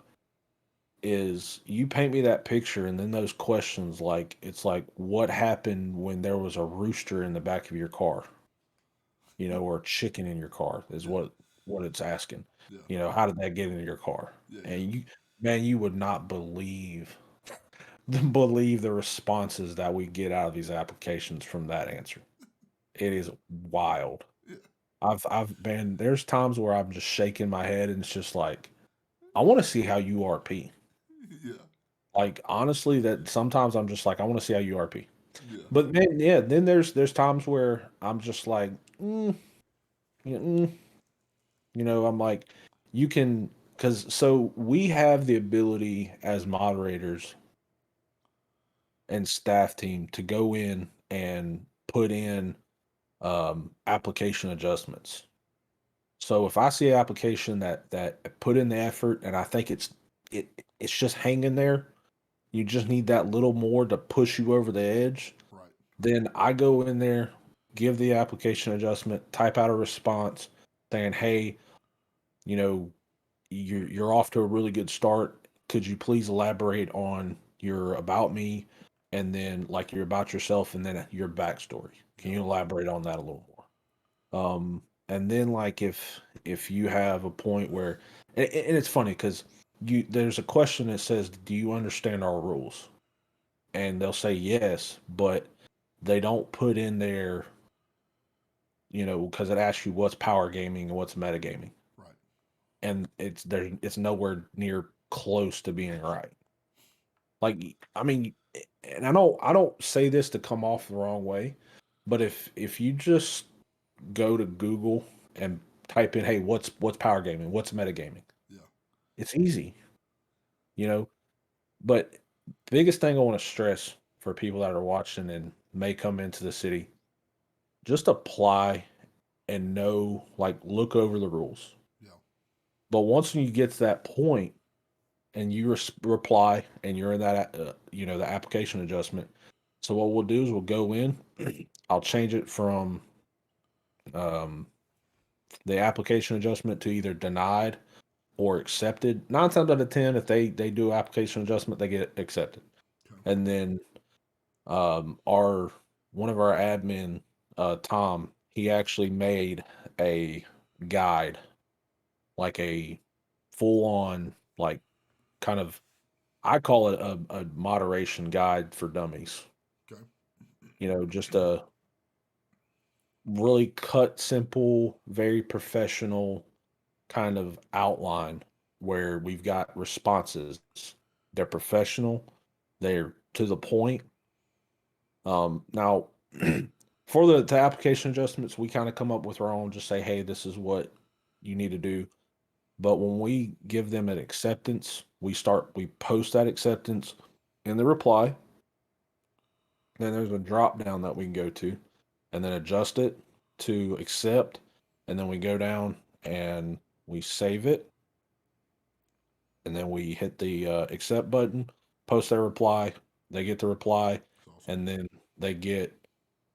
is, you paint me that picture, and then those questions, like, it's like, what happened when there was a rooster in the back of your car, or a chicken in your car, is yeah, what it's asking. yeah, How did that get into your car? yeah, yeah. And man, you would not believe the responses that we get out of these applications from that answer. It is wild. Yeah, I've been There's times where I'm just shaking my head, and it's just like, I want to see how you RP. yeah, Like, honestly, that sometimes I'm just like, I want to see how you RP. yeah, But then, yeah, then there's times where I'm just like, yeah, I'm like, you can. because so we have the ability as moderators and staff team to go in and put in application adjustments. So if I see an application that put in the effort and I think it's just hanging there, you just need that little more to push you over the edge, Right. then I go in there, give the application adjustment, type out a response saying, "Hey, you know, you're off to a really good start. Could you please elaborate on your about me and then like your about yourself and then your backstory? Can Yep. you elaborate on that a little more?" And then like if you have a point where and it's funny because there's a question that says, "Do you understand our rules?" And they'll say yes, but they don't put in there, because it asks you what's power gaming and what's metagaming, Right. and it's nowhere near close to being right. Like, I mean, and I don't say this to come off the wrong way, but if you just go to Google and type in, "Hey, what's power gaming? What's metagaming?" Yeah. It's easy, you know. But biggest thing I want to stress for people that are watching and may come into the city, just apply and know, like, look over the rules. Yeah. But once you get to that point and you reply and you're in that, the application adjustment. So what we'll do is we'll go in. I'll change it from um, the application adjustment to either denied or accepted. 9 times out of 10, if they do application adjustment, they get accepted. Okay. And then our one of our admin, Tom, he actually made a guide, like a full on, like, kind of, I call it a moderation guide for dummies. Okay. Just a really cut, simple, very professional kind of outline where we've got responses. They're professional, they're to the point. Now, for the application adjustments, we kind of come up with our own, just say, "Hey, this is what you need to do." But when we give them an acceptance, we post that acceptance in the reply. Then there's a drop down that we can go to and then adjust it to accept. And then we go down and we save it. And then we hit the accept button, post their reply. They get the reply. That's awesome. And then they get,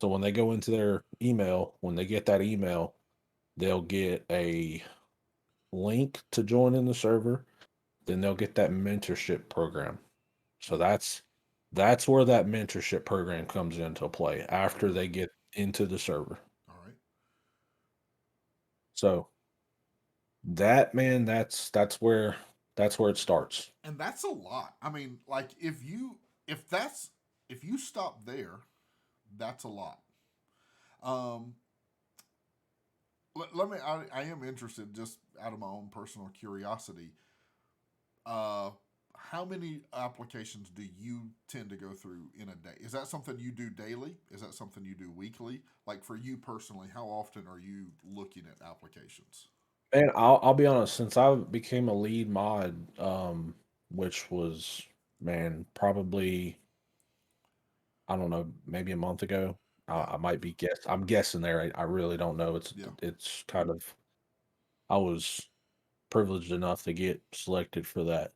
so when they go into their email, when they get that email, they'll get a link to join in the server. Then they'll get that mentorship program. So that's where that mentorship program comes into play after Okay. they get into the server. All right. So that, man, that's where it starts. And that's a lot. I mean, like if that's if you stop there, that's a lot. Um, let me. I am interested, just out of my own personal curiosity. Uh, how many applications do you tend to go through in a day? Is that something you do daily? Is that something you do weekly? Like for you personally, how often are you looking at applications? And I'll be honest, since I became a lead mod, which was, man, probably, I don't know, maybe a month ago. Yeah. I might be I'm guessing there. I really don't know. Yeah. It's kind of, I was privileged enough to get selected for that.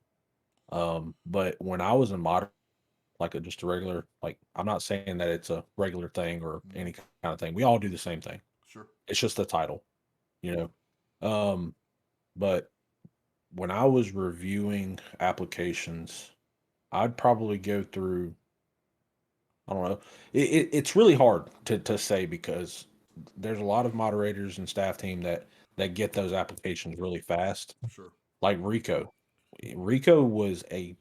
But when I was in mod, like just a regular, like, I'm not saying that it's a regular thing or Mm, any kind of thing. We all do the same thing. sure. It's just the title, you know. But when I was reviewing applications, I'd probably go through, I don't know. It's really hard to say because there's a lot of moderators and staff team that get those applications really fast. Sure. Like Rico. Rico was a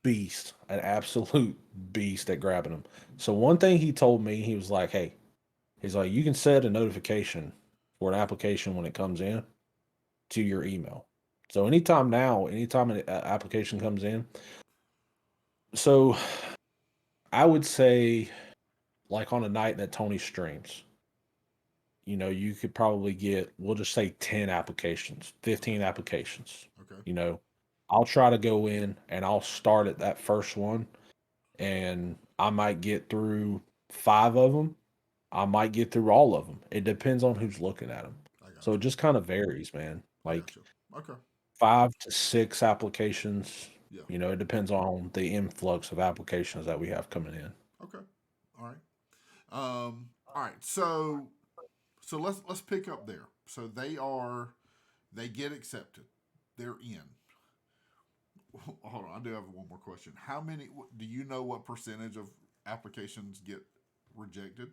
beast, an absolute beast at grabbing them. So one thing he told me, he was like, "Hey, he's like, you can set a notification for an application when it comes in to your email. So anytime an application comes in, so I would say, like, on a night that Tony streams, you could probably get, we'll just say 10 applications, 15 applications. Okay. You know, I'll try to go in and I'll start at that first one, and I might get through 5 of them. I might get through all of them. It depends on who's looking at them. I got So it you. just kind of varies, man. I got Like you. Okay. 5 to 6 applications. Yeah. It depends on the influx of applications that we have coming in. Okay. All right. All right. So let's pick up there. So they get accepted. They're in. Hold on. I do have one more question. How many do you know what percentage of applications get rejected,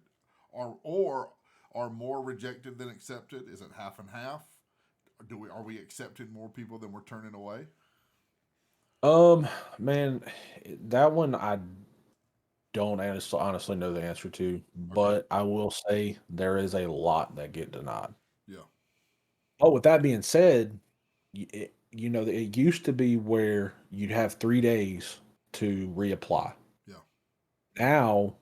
or are more rejected than accepted? Is it half and half? Are we accepting more people than we're turning away? Um, man, that one I don't honestly know the answer to, Okay. but I will say there is a lot that get denied. Yeah. Oh, with that being said, it used to be where you'd have 3 days to reapply. Yeah. Now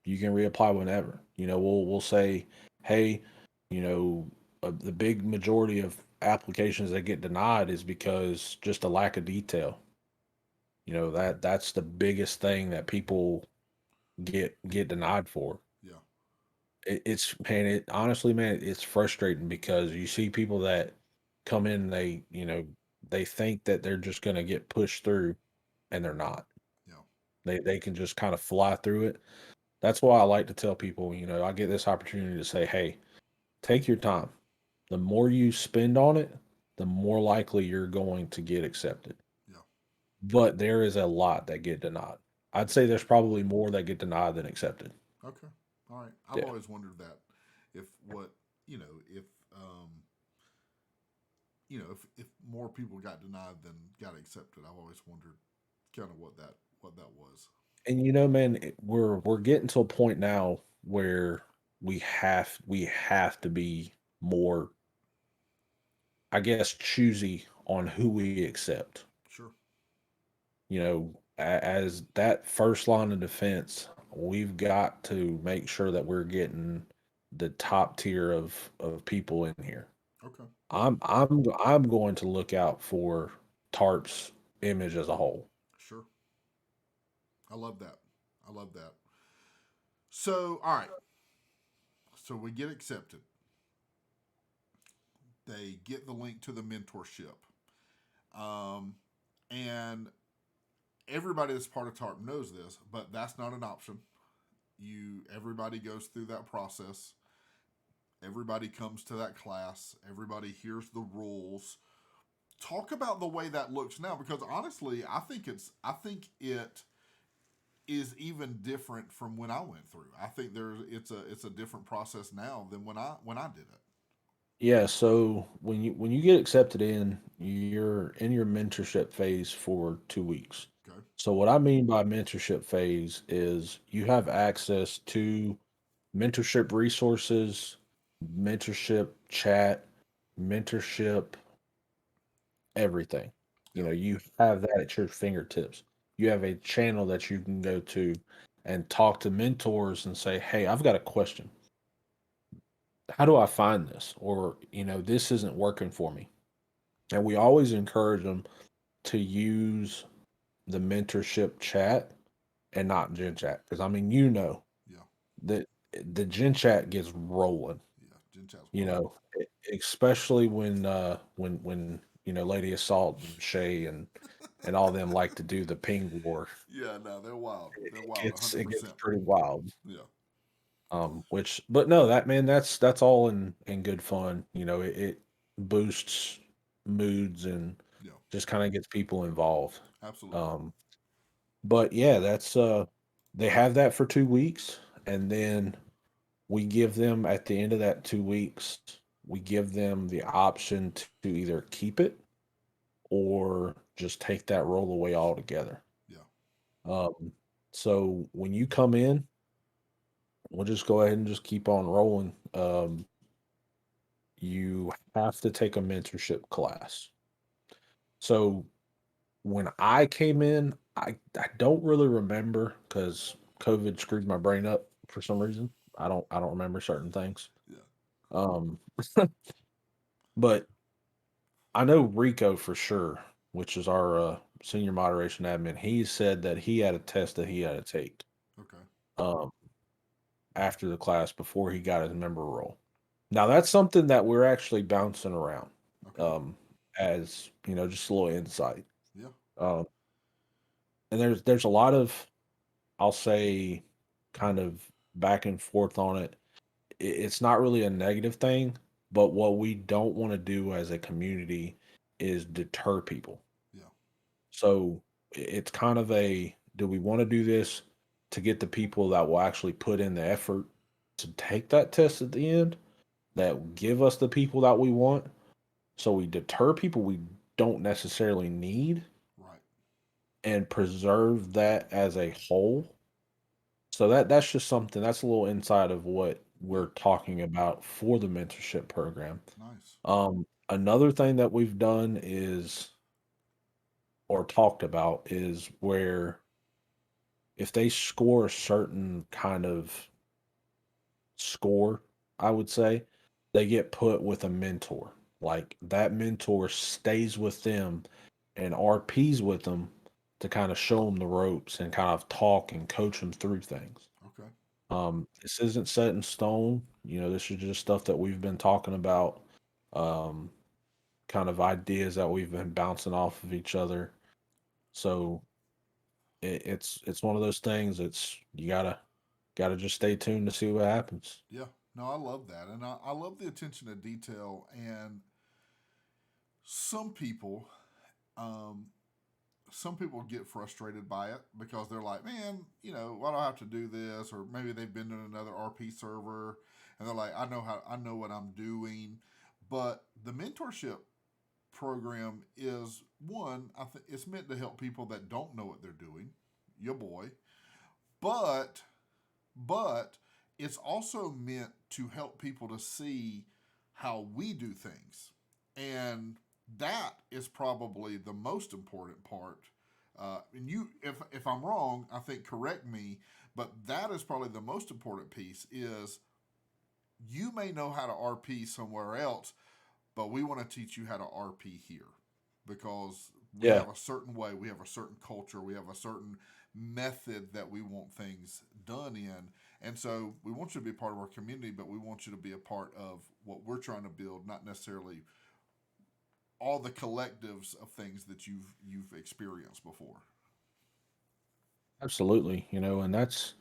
you can reapply whenever. We'll say, hey, the big majority of applications that get denied is because just a lack of detail. That's the biggest thing that people get denied for. Yeah. It's man, it honestly, man, it's frustrating because you see people that come in, they think that they're just gonna get pushed through, and they're not. Yeah. They can just kind of fly through it. That's why I like to tell people, I get this opportunity to say, hey, take your time. The more you spend on it, the more likely you're going to get accepted. Yeah. But there is a lot that get denied. I'd say there's probably more that get denied than accepted. Okay. All right. I've Yeah. always wondered that if what if if more people got denied than got accepted. I've always wondered kind of what that was. And man, we're getting to a point now where we have to be more, I guess, choosy on who we accept. Sure. As that first line of defense, we've got to make sure that we're getting the top tier of people in here. Okay. Yeah. I'm going to look out for Tarp's image as a whole. Sure. I love that. I love that. So, all right. So we get accepted. They get the link to the mentorship. Um, and everybody that's part of TARP knows this, but that's not an option. Everybody goes through that process. Everybody comes to that class. Everybody hears the rules. Talk about the way that looks now, because honestly, I think it is even different from when I went through. I think it's a different process now than when I did it. Yeah, so when you get accepted in, you're in your mentorship phase for 2 weeks. Okay. So what I mean by mentorship phase is you have access to mentorship resources, mentorship chat, mentorship everything. Yeah. You have that at your fingertips. You have a channel that you can go to and talk to mentors and say, "Hey, I've got a question. How do I find this?" Or, "This isn't working for me." And we always encourage them to use the mentorship chat and not Gen Chat. Because, I mean, Yeah. that the Gen Chat gets rolling, Yeah. Gen Chat's wild. especially when Lady Assault and Shay and all them like to do the ping war. Yeah. No, they're wild. It They're it wild. gets it gets 100%. pretty wild. Yeah. But no, that man, that's all in good fun. It boosts moods and Yeah. just kind of gets people involved. Absolutely. Um, but yeah, that's they have that for 2 weeks, and then we give them at the end of that 2 weeks, we give them the option to either keep it or just take that role away altogether. Yeah. Um, so when you come in, we'll just go ahead and just keep on rolling. You have to take a mentorship class. So when I came in, I don't really remember because COVID screwed my brain up for some reason. I don't remember certain things. Yeah. Um, but I know Rico for sure, which is our senior moderation admin. He said that he had a test that he had to take Okay. um, after the class before he got his member role. Now that's something that we're actually bouncing around, Okay. um, as just a little insight. Yeah. Um, and there's a lot of, I'll say, kind of back and forth on it. It's not really a negative thing, but what we don't want to do as a community is deter people. Yeah. So it's kind of a, do we want to do this to get the people that will actually put in the effort to take that test at the end, that will give us the people that we want? So we deter people we don't necessarily need Right. and preserve that as a whole. So that's just something, that's a little inside of what Yeah. we're talking about for the mentorship program. Nice. Another thing that we've done is, or talked about, is where if they score a certain kind of score, I would say, they get put with a mentor. Like that mentor stays with them and RPs with them to kind of show them the ropes and kind of talk and coach them through things. Okay. This isn't set in stone. This is just stuff that we've been talking about, um, kind of ideas that we've been bouncing off of each other. So it's one of those things. It's you gotta just stay tuned to see what happens. Yeah. No, I love that. And I love the attention to detail. And some people, um, some people get frustrated by it because they're like, man, why do I have to do this? Or maybe they've been in another RP server and they're like, I know what I'm doing. But the mentorship program is one, I think it's meant to help people that don't know what they're doing, your boy. But but it's also meant to help people to see how we do things. And that is probably the most important part. And if I'm wrong, I think correct me. But that is probably the most important piece. Is you may know how to RP somewhere else, but we want to teach you how to RP here because we Yeah, have a certain way, we have a certain culture, we have a certain method that we want things done in. And so we want you to be part of our community, but we want you to be a part of what we're trying to build, not necessarily all the collectives of things that you've experienced before. absolutely. And that's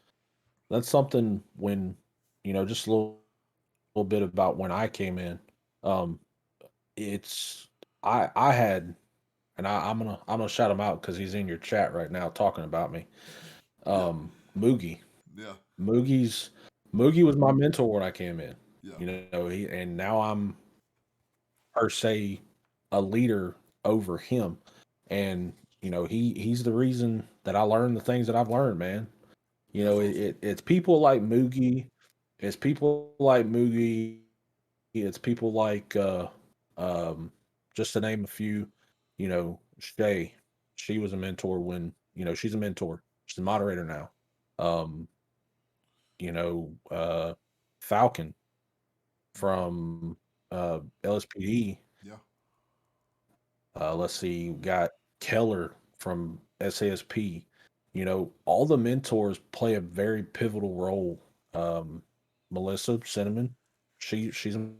something when, just little bit about when I came in. Um, it's I had, and I'm gonna shout him out because he's in your chat right now talking about me. Yeah, Moogie, yeah, Moogie's Moogie was my mentor when I came in. yeah, And now I'm per se a leader over him, and he's the reason that I learned the things that I've learned, man. that's awesome. It's people like Moogie, it's people like Moogie, it's people like um just to name a few. Shay, she was a mentor when, she's a mentor. She's a Yeah, moderator now. Um, Falcon okay, from LSPD. yeah, Let's see, we got Keller from SASP. All the mentors play a very pivotal role. Um, Melissa Cinnamon, she's a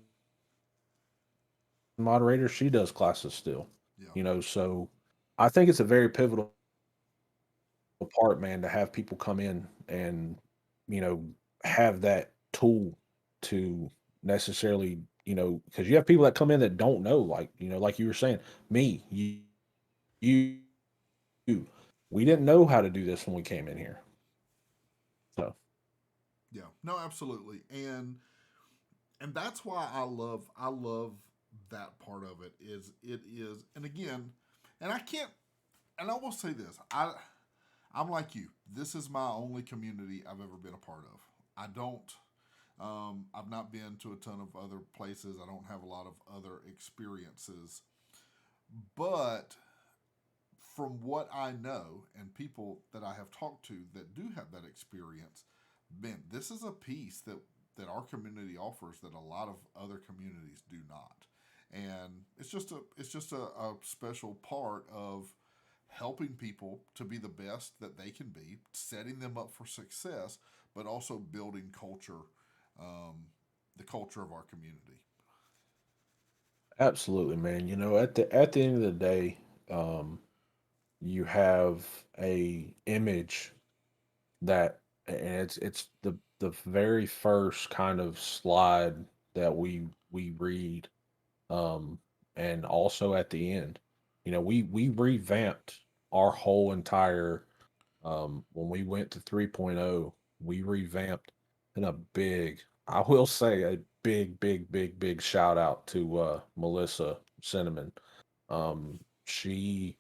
moderator. She does classes still. yeah, So I think it's a very pivotal part, man, to have people come in and you know have that tool to necessarily, because you have people that come in that don't know, like like you were saying, me, you, you, we didn't know how to do this when we came in here. So yeah. No, absolutely. And that's why I love that part of it is it is and again and I can't and I will say this I'm like you, this is my only community I've ever been a part of. I don't I've not been to a ton of other places. I don't have a lot of other experiences, but from what I know and people that I have talked to that do have that experience, man, this is a piece that that our community offers that a lot of other communities do not. And it's just a special part of helping people to be the best that they can be, setting them up for success, but also building culture, um, the culture of our community. Absolutely, man. At the end of the day, um, you have a image that, and it's the very first kind of slide that we read, um, and also at the end, we revamped our whole entire, when we went to 3.0, we revamped in a big, I will say a big, big, big, big shout out to Melissa Cinnamon. She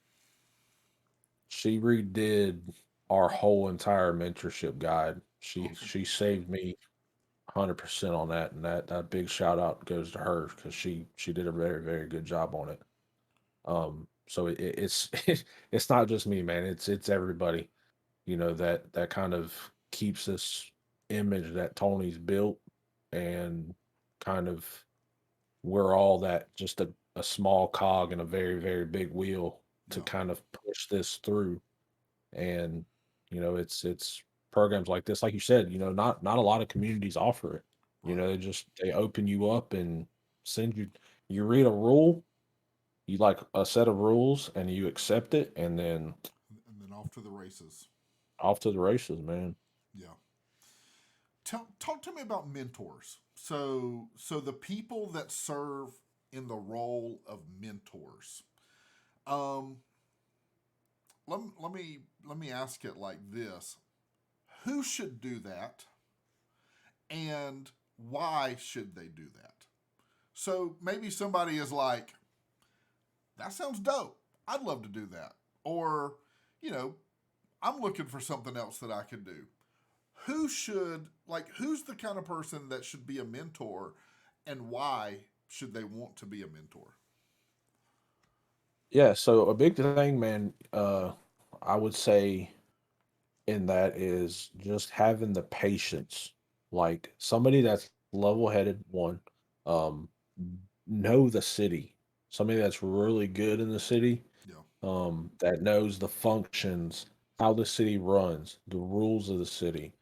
redid our whole entire mentorship guide. She Awesome. she saved me 100% on that, and that big shout out goes to her because she did a very, very good job on it. So it's it's not just me, man. It's everybody, that kind of keeps this image that Tony's built, and kind of we're all that, just a small cog in a very, very big wheel to Yeah. kind of push this through. And it's programs like this, like you said, not a lot of communities offer it. Right. They open you up and send you read a rule, you like a set of rules, and you accept it, and then And then off to the races. off to the races, man. Yeah. Talk to me about mentors. So the people that serve in the role of mentors. Um, let me ask it like this: who should do that, and why should they do that? So maybe somebody is like, "That sounds dope. I'd love to do that," or, you know, "I'm looking for something else that I can do." Who's the kind of person that should be a mentor, and why should they want to be a mentor? Yeah, so a big thing, man, I would say in that is just having the patience. Like somebody that's level-headed, one, um, know the city. Somebody that's really good in the city, Yeah. that knows the functions, how the city runs, the rules of the city.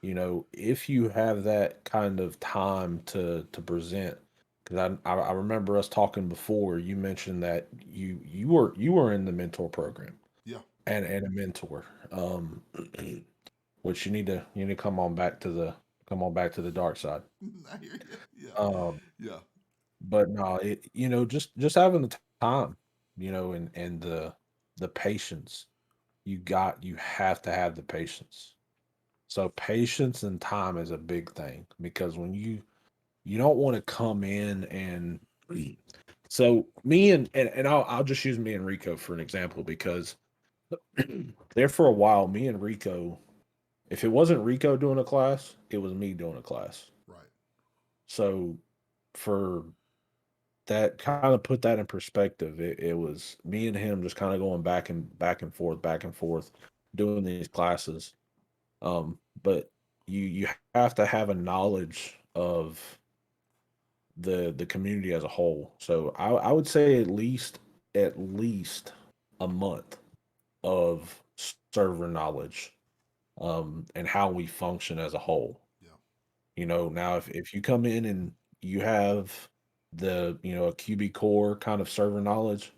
If you have that kind of time to present, because I remember us talking before. You mentioned that you were in the mentor program, Yeah. and a mentor, which you need to come on back to the dark side. I hear you. Yeah. Um, Yeah. but no, just having the time, and the patience. You have to have the patience. So patience and time is a big thing, because when you don't want to come in and so me and I'll just use me and Rico for an example, because there for a while, me and Rico, if it wasn't Rico doing a class, it was me doing a class. Right. So for that, kind of put that in perspective, it was me and him just kind of going back and forth, doing these classes. But you have to have a knowledge of the community as a whole. So I would say at least a month of server knowledge, and how we function as a whole. Yeah. Now if you come in and you have a QB core kind of server knowledge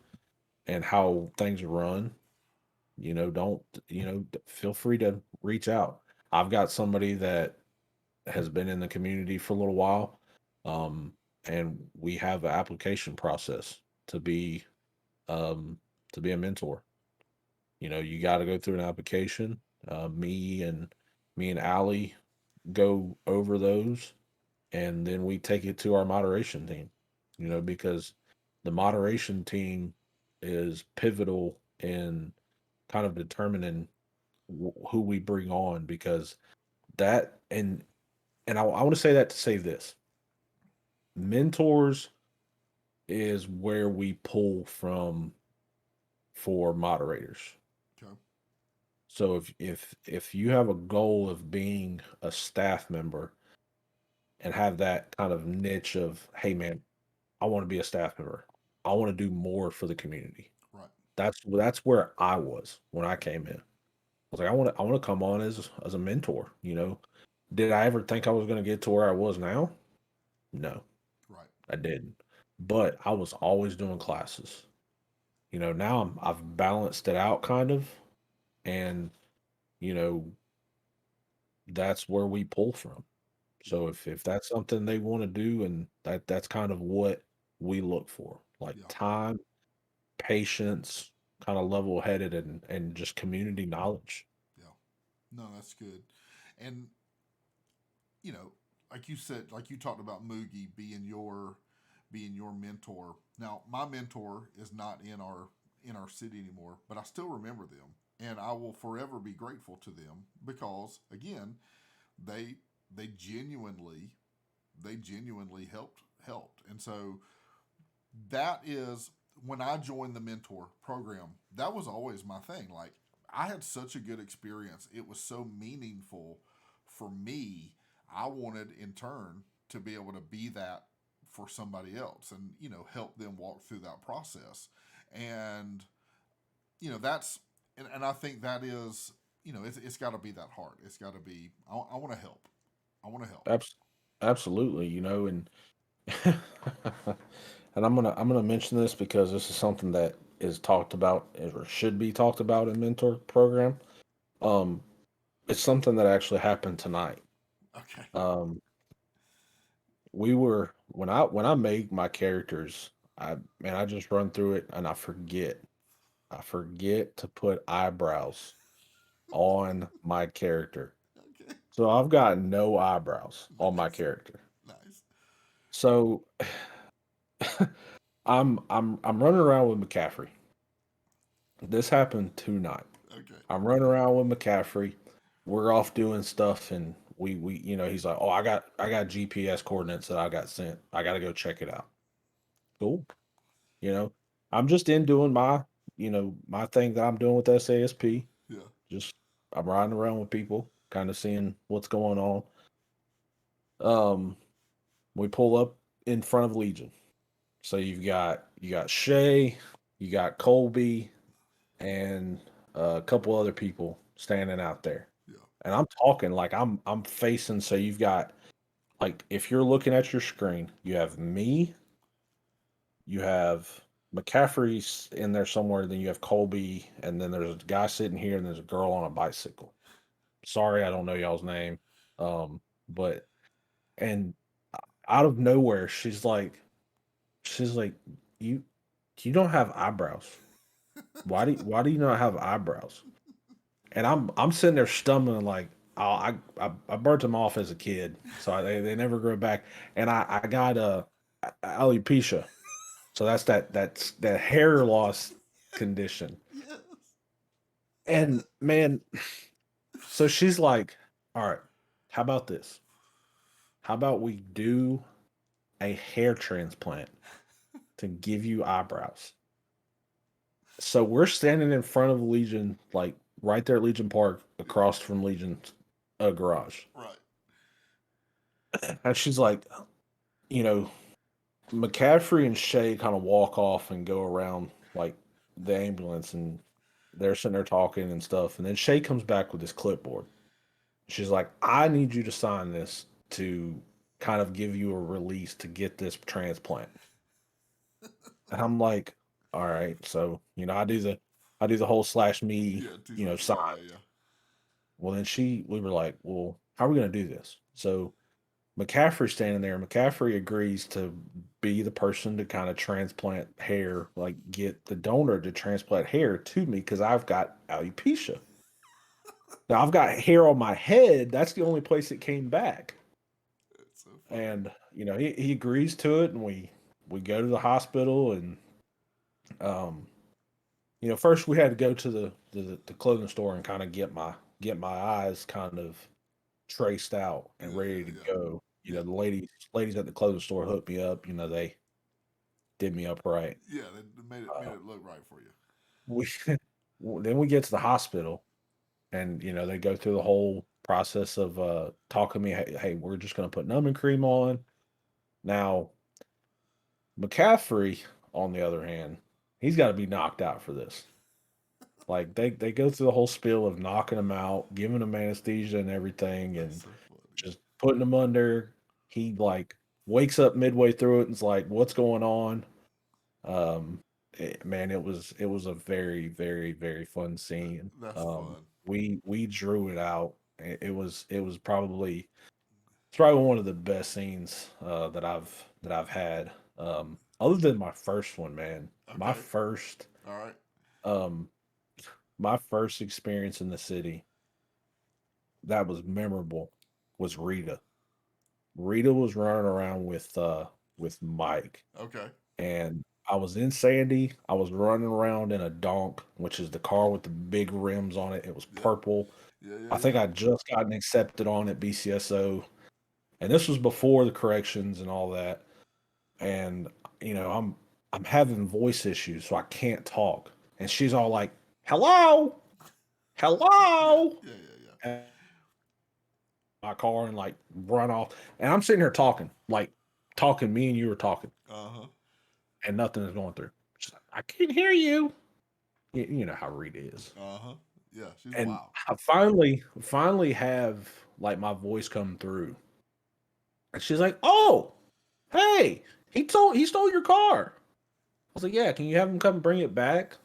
and how things run, don't, feel free to reach out. I've got somebody that has been in the community for a little while, um, and we have an application process um, to be a mentor. You got to go through an application. Me and Allie go over those, and then we take it to our moderation team. Yeah. Because the moderation team is pivotal in kind of determining who we bring on, because that and I want to say that to say this: mentors is where we pull from for moderators. Okay. So if you have a goal of being a staff member, and have that kind of niche of, hey man, I want to be a staff member. I want to do more for the community. Right. That's where I was when I came in. I was like, I want to come on as a mentor. Did I ever think I was going to get to where I was now? No, Right. I didn't. But I was always doing classes. Now I've balanced it out kind of, and you know that's where we pull from. Yeah. So if that's something they want to do, and that's kind of what we look for, like Yeah. time, patience, kind of level headed, and just community knowledge. Yeah. No, that's good. And you know, like you said, like you talked about Moogie being your mentor. Now, my mentor is not in our city anymore, but I still remember them, and I will forever be grateful to them because again, they they genuinely they genuinely helped. And so that is when I joined the mentor program, that was always my thing. Like I had such a good experience. It was so meaningful for me. I wanted in turn to be able to be that for somebody else and, help them walk through that process. And, that's, and I think that is, it's got to be that hard. It's got to be, I want to help. I want to help. Abs- Absolutely, and and I'm gonna mention this because this is something that is talked about or should be talked about in mentor program. Um, it's something that actually happened tonight. Okay. Um, we were when I make my characters, I just run through it and I forget to put eyebrows on my character. Okay. So I've got no eyebrows on my Nice. character. Nice. So I'm running around with McCaffrey. This happened tonight. Okay. I'm running around with McCaffrey. We're off doing stuff, and we he's like, oh, I got GPS coordinates that I got sent. I got to go check it out. Cool. You know, I'm just in doing my thing that I'm doing with SASP. Yeah. Just I'm riding around with people, kind of seeing what's going on. Um, we pull up in front of Legion. So you got Shay, you got Colby, and a couple other people standing out there. Yeah. And I'm talking like I'm facing. So you've got, like, if you're looking at your screen, you have me, you have McCaffrey's in there somewhere, then you have Colby, and then there's a guy sitting here, and there's a girl on a bicycle. Sorry, I don't know y'all's name. Um, but and out of nowhere, she's like, you don't have eyebrows. Why do you not have eyebrows? And I'm sitting there stumbling like, oh, I burnt them off as a kid, so they never grow back. And I got alopecia, so that's that hair loss condition. Yes. And man, so she's like, all right, how about this? How about we do a hair transplant to give you eyebrows? So we're standing in front of Legion, like right there at Legion Park, across from Legion's garage. Right. And she's like, you know, McCaffrey and Shay kind of walk off and go around like the ambulance, and they're sitting there talking and stuff. And then Shay comes back with this clipboard. She's like, I need you to sign this to kind of give you a release to get this transplant. And I'm like, all right. So, I do the whole slash me, Yeah. Two slash me. sign. Yeah. Yeah. Well, then we were like, well, how are we going to do this? So McCaffrey's standing there. McCaffrey agrees to be the person to kind of transplant hair, like get the donor to transplant hair to me because I've got alopecia. Now I've got hair on my head. That's the only place it came back. It's so funny. And he agrees to it, and we go to the hospital, and um first we had to go to the clothing store and kind of get my eyes kind of traced out Yeah. and ready to Yeah. go. Yeah. The ladies at the clothing store hooked me up. They did me up right. Yeah. They made Uh, it look right for you. we then we get to the hospital, and they go through the whole process of talking me, hey, we're just gonna put numbing cream on. Now, McCaffrey, on the other hand, he's got to be knocked out for this. Like they go through the whole spiel of knocking him out, giving him anesthesia and everything, That's and so funny. just putting him under. He like wakes up midway through it and is like, "What's going on?" Man, it was a very very very fun scene. That's fun. We drew it out. It was probably it's probably one of the best scenes that I've had. Other than my first one, man. My Okay. first All right. um my first experience in the city that was memorable was Rita. Rita was running around with Mike, Okay. and I was in Sandy. I was running around in a donk, which is the car with the big rims on it. It was Yep. purple. Yeah. Yeah. I think Yeah. I just gotten accepted on at BCSO, and this was before the corrections and all that. And I'm having voice issues, so I can't talk. And she's all like, "Hello, Yeah. hello," Yeah. Yeah. Yeah. and my car and like run off. And I'm sitting here talking. Me and you were talking, Uh huh. and nothing is going through. She's like, I can't hear you. You know how Rita is. Uh huh. Yeah. She's And wild. I finally have like my voice come through, and she's like, "Oh, hey, he stole your car." I was like, "Yeah, can you have him come bring it back?"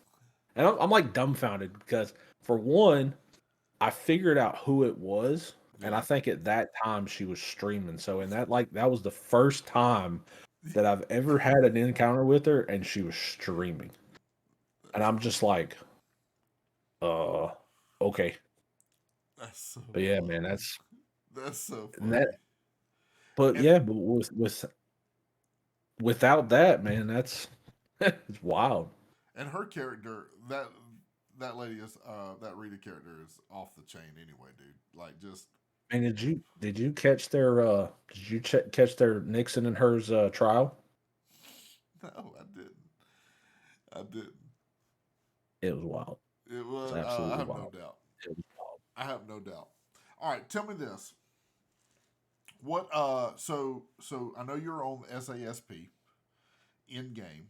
And I'm like dumbfounded because for one, I figured out who it was, and I Yeah. think at that time she was streaming. So in that was the first time that I've ever had an encounter with her, and she was streaming, and That's I'm just like, uh, okay, that's so but yeah, man, funny. That's so and that, funny. but And yeah, but without that, man, that's it's wild. her character, that lady is that Rita character is off the chain anyway, dude. Like just And did you catch their catch their Nixon and hers trial? no, I didn't. I didn't. It was wild. It It was was. I absolutely have no wild. doubt. It was wild. I have no doubt. All right, tell me this. What so I know you're on SASP in game.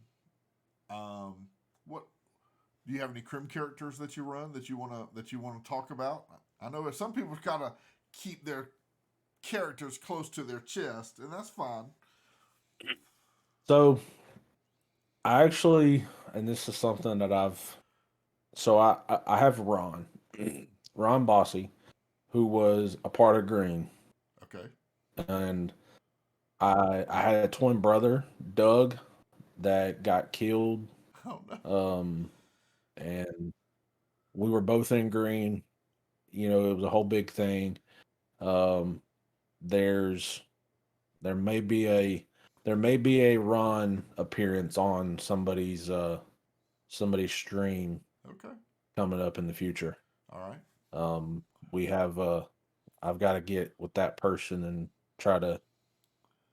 Um what do you have any crim characters that you run that you wanna talk about? I know some people kinda keep their characters close to their chest, and that's fine. So I actually, and this is something that I have Ron, Ron Bossy, who was a part of Green, Okay. and I had a twin brother, Doug, that got killed, Oh no. um, and we were both in Green. It was a whole big thing. Um, there's there may be a Ron appearance on somebody's stream Okay. coming up in the future. All right. Um, we have I've got to get with that person and try to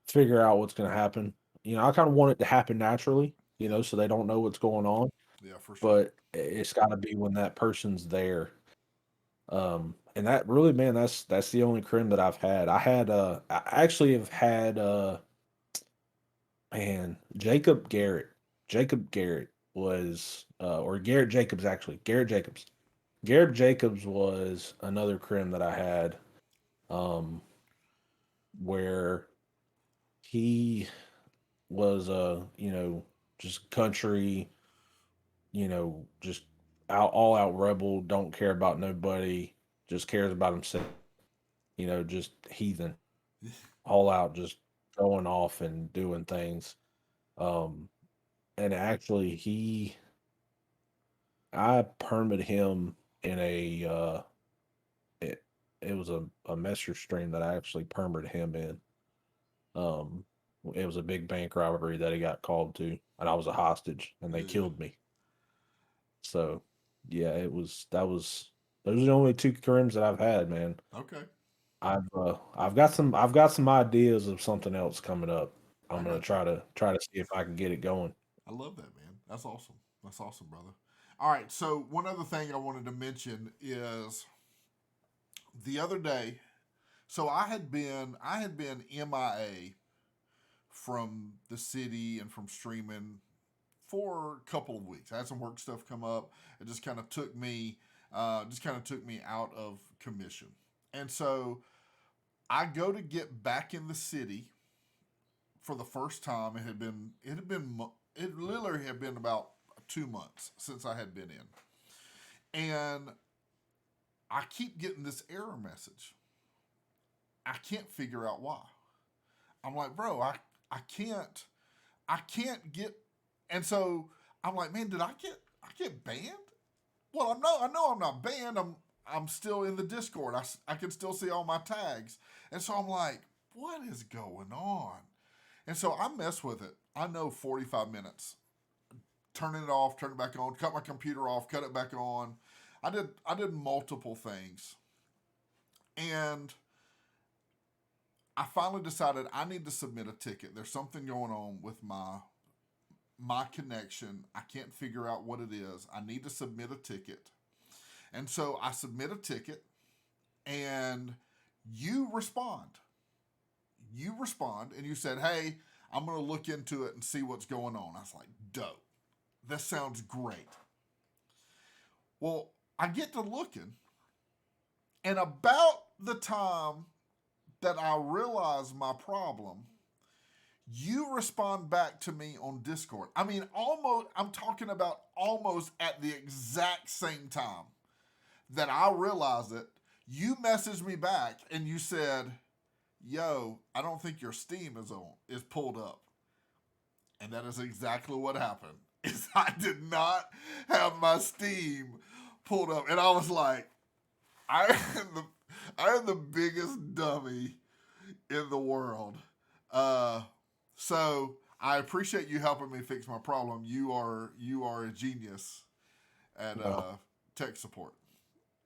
figure out what's going to happen. I kind of want it to happen naturally, Yeah. so they don't know what's going on, Yeah, for sure. but it's got to be when that person's there. And that really, man, that's the only crim that I've had. I actually have had man, Jacob Garrett. Jacob Garrett was or Garrett Jacobs actually. Garrett Jacobs. Garrett Jacobs was another crim that I had um where he was just country, just all out rebel, don't care about nobody, just cares about himself, just heathen, all out just going off and doing things. Um and actually I permitted him in it, it was a messer stream that I actually permitted him in. Um, it was a big bank robbery that he got called to, and I was a hostage, and they Yeah, yeah. killed me. So, yeah, those are the only two crimes that I've had, man. Okay. I've got some ideas of something else coming up. I I'm gonna got you. try to see if I can get it going. I love that, man. That's awesome. That's awesome, brother. All right. So one other thing I wanted to mention is the other day, so I had been MIA from the city and from streaming for a couple of weeks. I had some work stuff come up. It just kind of took me out of commission. And so I go to get back in the city for the first time. It literally had been about 2 months since I had been in, and I keep getting this error message. I can't figure out why. I'm like, bro, I can't get, and so I'm like, man, did I get banned? Well, I know I'm not banned. I'm still in the Discord. I can still see all my tags, and so I'm like, what is going on? And so I mess with it. I know 45 minutes. Turning it off, turn it back on, cut my computer off, cut it back on. I did multiple things. And I finally decided I need to submit a ticket. There's something going on with my connection. I can't figure out what it is. I need to submit a ticket. And so I submit a ticket and you respond. You respond and you said, "Hey, I'm going to look into it and see what's going on." I was like, "Dope. That sounds great." Well, I get to looking, and about the time that I realize my problem, you respond back to me on Discord. I mean, almost, I'm talking about almost at the exact same time that I realized it. You messaged me back and you said, "Yo, I don't think your Steam is pulled up." And that is exactly what happened. Is I did not have my Steam pulled up, and I was like, I am the I am the biggest dummy in the world. Uh, so I appreciate you helping me fix my problem. You are a genius at No, tech support.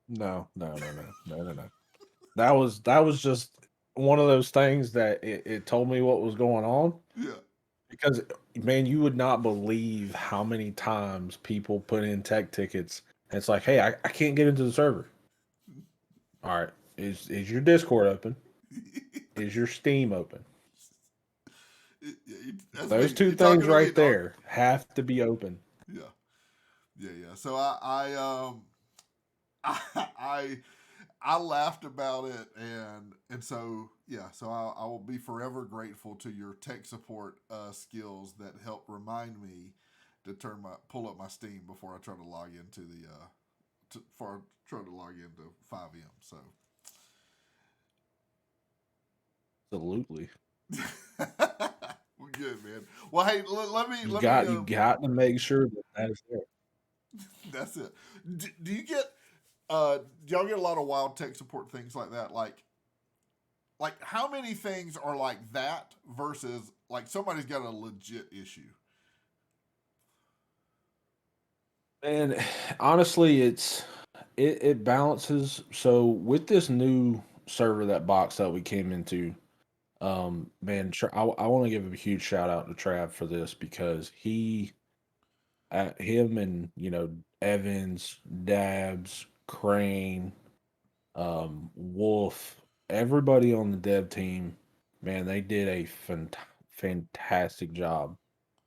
no. That was just one of those things that it told me what was going on. Yeah, Because, man, you would not believe how many times people put in tech tickets. And it's like, hey, I can't get into the server. All right, is your Discord open? Is your Steam open? that's Those me. two You talking things to me, right dog? there have to be open. Yeah, yeah. So I I laughed about it, and so yeah, so I will be forever grateful to your tech support skills that help remind me to pull up my Steam before I try to log into before I try to log into FiveM. So Absolutely. we're good, man. Well, hey, let me You let me got you got to make sure that that is there. that's it. Do you get do y'all get a lot of wild tech support things like that? Like how many things are like that versus like somebody's got a legit issue? And honestly, it balances. So with this new server, that box that we came into, man, I want to give a huge shout out to Trav for this because him and Evans, Dabs, Crane, Wolf, everybody on the dev team, man, they did a fantastic job.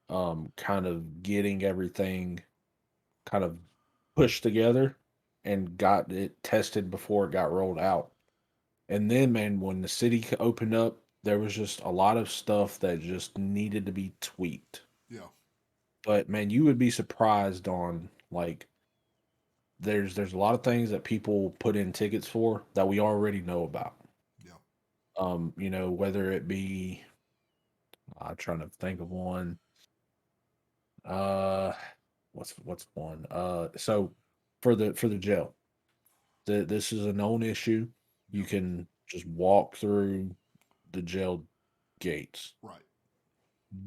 Kind of getting everything kind of pushed together and got it tested before it got rolled out. And then, man, when the city opened up, there was just a lot of stuff that just needed to be tweaked. Yeah, But man, you would be surprised on like there's a lot of things that people put in tickets for that we already know about. yeah, Whether it be I'm trying to think of one. Uh what's one? So for the jail. This is a known issue. You yeah. can just walk through the jail gates. Right.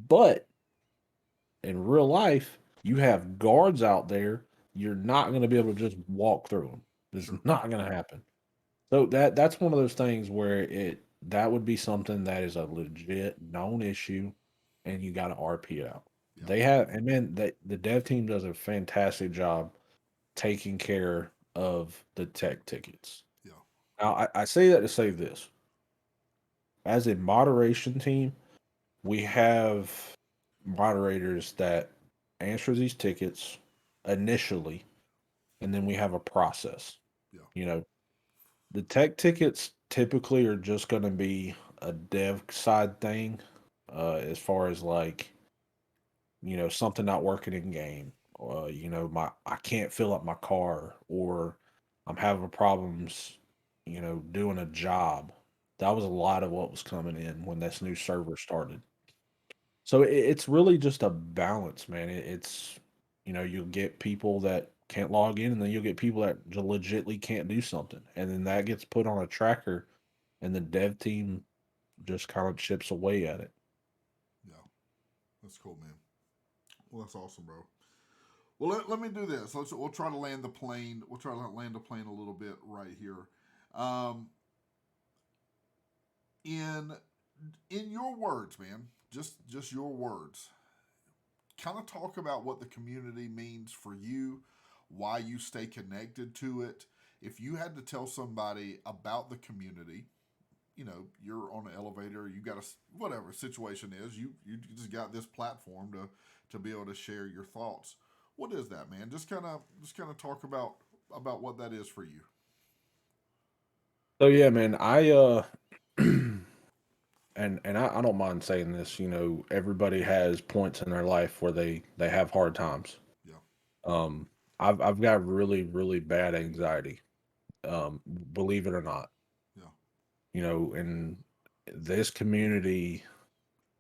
But in real life, you have guards out there. You're not going to be able to just walk through them. It's Sure. not going to happen. So that's one of those things where that would be something that is a legit known issue, and you got to RP it out. Yeah. They have, and man, the dev team does a fantastic job taking care of the tech tickets. Yeah. Now, I say that to say this. As a moderation team, we have moderators that answer these tickets initially, and then we have a process. Yeah. You know, the tech tickets typically are just going to be a dev side thing, as far as like, something not working in game. My I can't fill up my car, or I'm having problems, doing a job. That was a lot of what was coming in when this new server started. So it's really just a balance, man. You'll get people that can't log in, and then you'll get people that legitly can't do something, and then that gets put on a tracker, and the dev team just kind of chips away at it. Yeah. That's cool, man. Well, that's awesome, bro. Well, let me do this. We'll try to land the plane. We'll try to land the plane a little bit right here. Um, in in your words, man, just your words. Kind of talk about what the community means for you, why you stay connected to it. If you had to tell somebody about the community, you're on an elevator, you got a whatever situation is, you just got this platform to be able to share your thoughts. What is that, man? Just kind of talk about what that is for you. So yeah, man, I don't mind saying this. Everybody has points in their life where they have hard times. Yeah. Um, I've got really really bad anxiety. Believe it or not, Yeah. and this community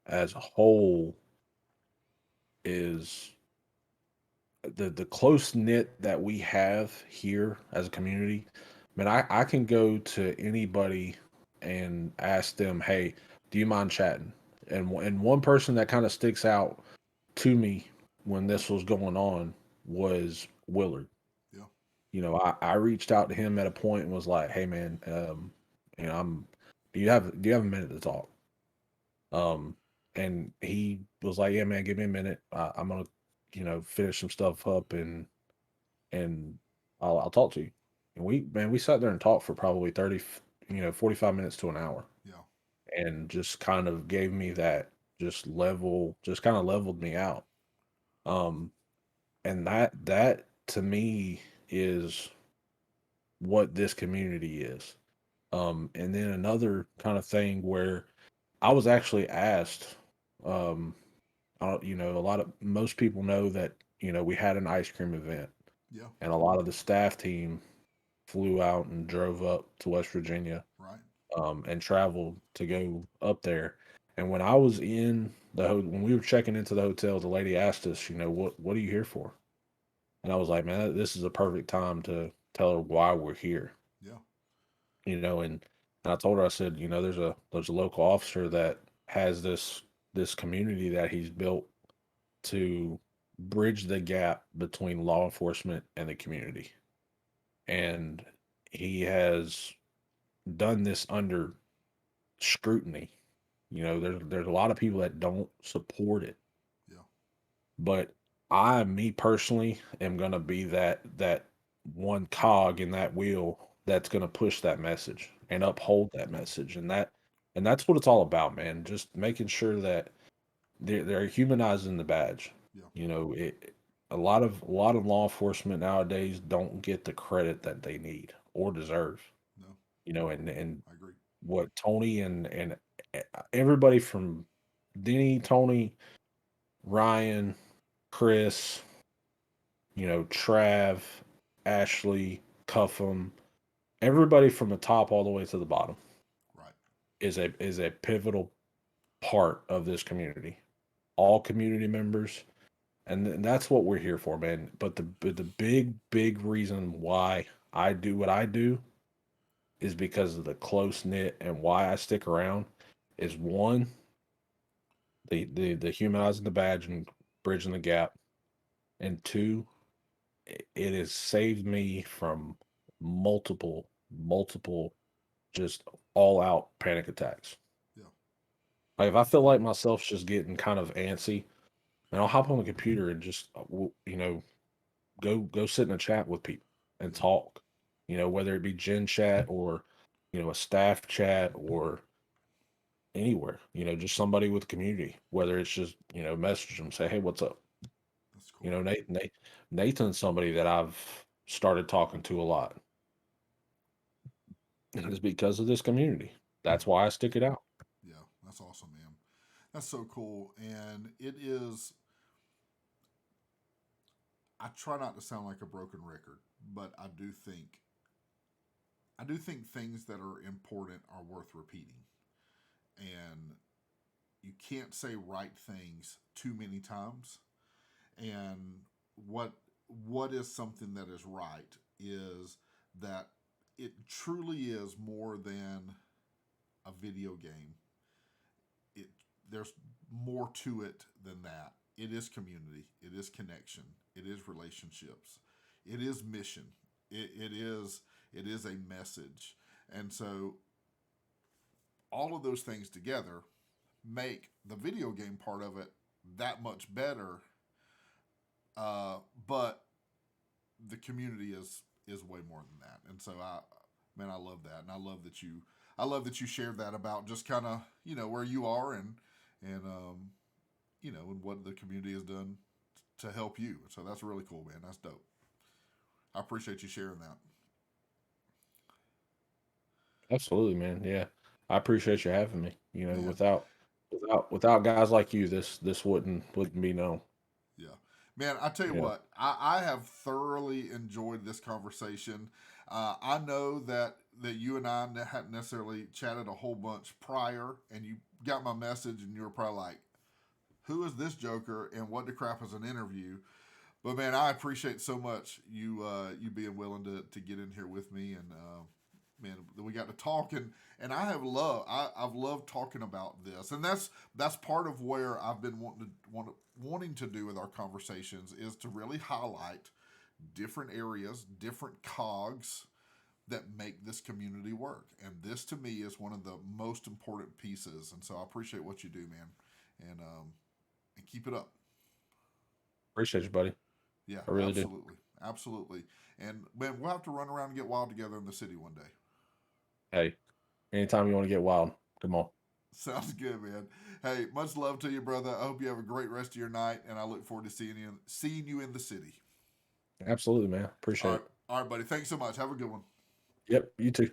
as a whole is the close knit that we have here as a community. I mean, I can go to anybody and ask them, "Hey, do you mind chatting?" And one person that kind of sticks out to me when this was going on was Willard. Yeah. I reached out to him at a point and was like, "Hey, man, I'm do you have a minute to talk?" Um, and he was like, "Yeah, man, give me a minute. I'm gonna, finish some stuff up, and I'll talk to you." And we sat there and talked for probably 45 minutes to an hour, Yeah. and just kind of gave me that just kind of leveled me out. Um, and that to me is what this community is. And then another kind of thing where I was actually asked, um, a lot of most people know that we had an ice cream event, Yeah. and a lot of the staff team flew out and drove up to West Virginia, Right. and traveled to go up there. And when I was in when we were checking into the hotel, the lady asked us, what are you here for? And I was like, man, this is a perfect time to tell her why we're here. Yeah. And I told her, I said, there's a local officer that has this community that he's built to bridge the gap between law enforcement and the community. And he has done this under scrutiny. There's a lot of people that don't support it, Yeah. but me personally, am gonna be that one cog in that wheel that's gonna push that message and uphold that message, and that's what it's all about, man. Just making sure that they're humanizing the badge. Yeah. A lot of law enforcement nowadays don't get the credit that they need or deserve. No. And I agree. what Tony and everybody from Denny, Tony, Ryan, Chris, Trav, Ashley, Cuffham, everybody from the top all the way to the bottom Right. is a pivotal part of this community. All community members, and that's what we're here for, man. But the big reason why I do what I do is because of the close knit, and why I stick around is one, the humanizing the badge and bridging the gap, and two, it has saved me from multiple just all out panic attacks. Yeah. Like if I feel like myself's just getting kind of antsy, and I'll hop on the computer and just go sit in a chat with people and Yeah. talk. Whether it be Gen chat or a staff chat or anywhere, just somebody with community, whether it's just, message them, say, hey, what's up? That's cool. Nathan's somebody that I've started talking to a lot. And it's because of this community. That's why I stick it out. Yeah, that's awesome, man. That's so cool. And it is, I try not to sound like a broken record, but I do think things that are important are worth repeating. And you can't say right things too many times. And what what is something that is right is that it truly is more than a video game. It There's more to it than that. It is community. It is connection. It is relationships. It is mission. It is a message. And so all of those things together make the video game part of it that much better. But the community is way more than that. And so man, I love that, and I love that you shared that about just kind of where you are and and what the community has done to help you. So that's really cool, man. That's dope. I appreciate you sharing that. Absolutely, man. Yeah. I appreciate you having me. Man, Without guys like you, this wouldn't be known. yeah. Man, I tell you You know. what, I have thoroughly enjoyed this conversation. I know that you and I hadn't necessarily chatted a whole bunch prior, and you got my message, and you were probably like, "Who is this joker?" and "What the crap is an interview?" But man, I appreciate so much you being willing to get in here with me, and man, we got to talk, and I've loved talking about this, and that's part of where I've been wanting to do with our conversations is to really highlight different areas, different cogs that make this community work, and this to me is one of the most important pieces, and so I appreciate what you do, man, and keep it up. Appreciate you, buddy. Yeah, I really do. absolutely, absolutely. And man, we'll have to run around and get wild together in the city one day. Hey, anytime you want to get wild, come on. Sounds good, man. Hey, much love to you, brother. I hope you have a great rest of your night, and I look forward to seeing you in the city. Absolutely, man. All Appreciate right, it. all right, buddy. Thanks so much. Have a good one. Yep, you too.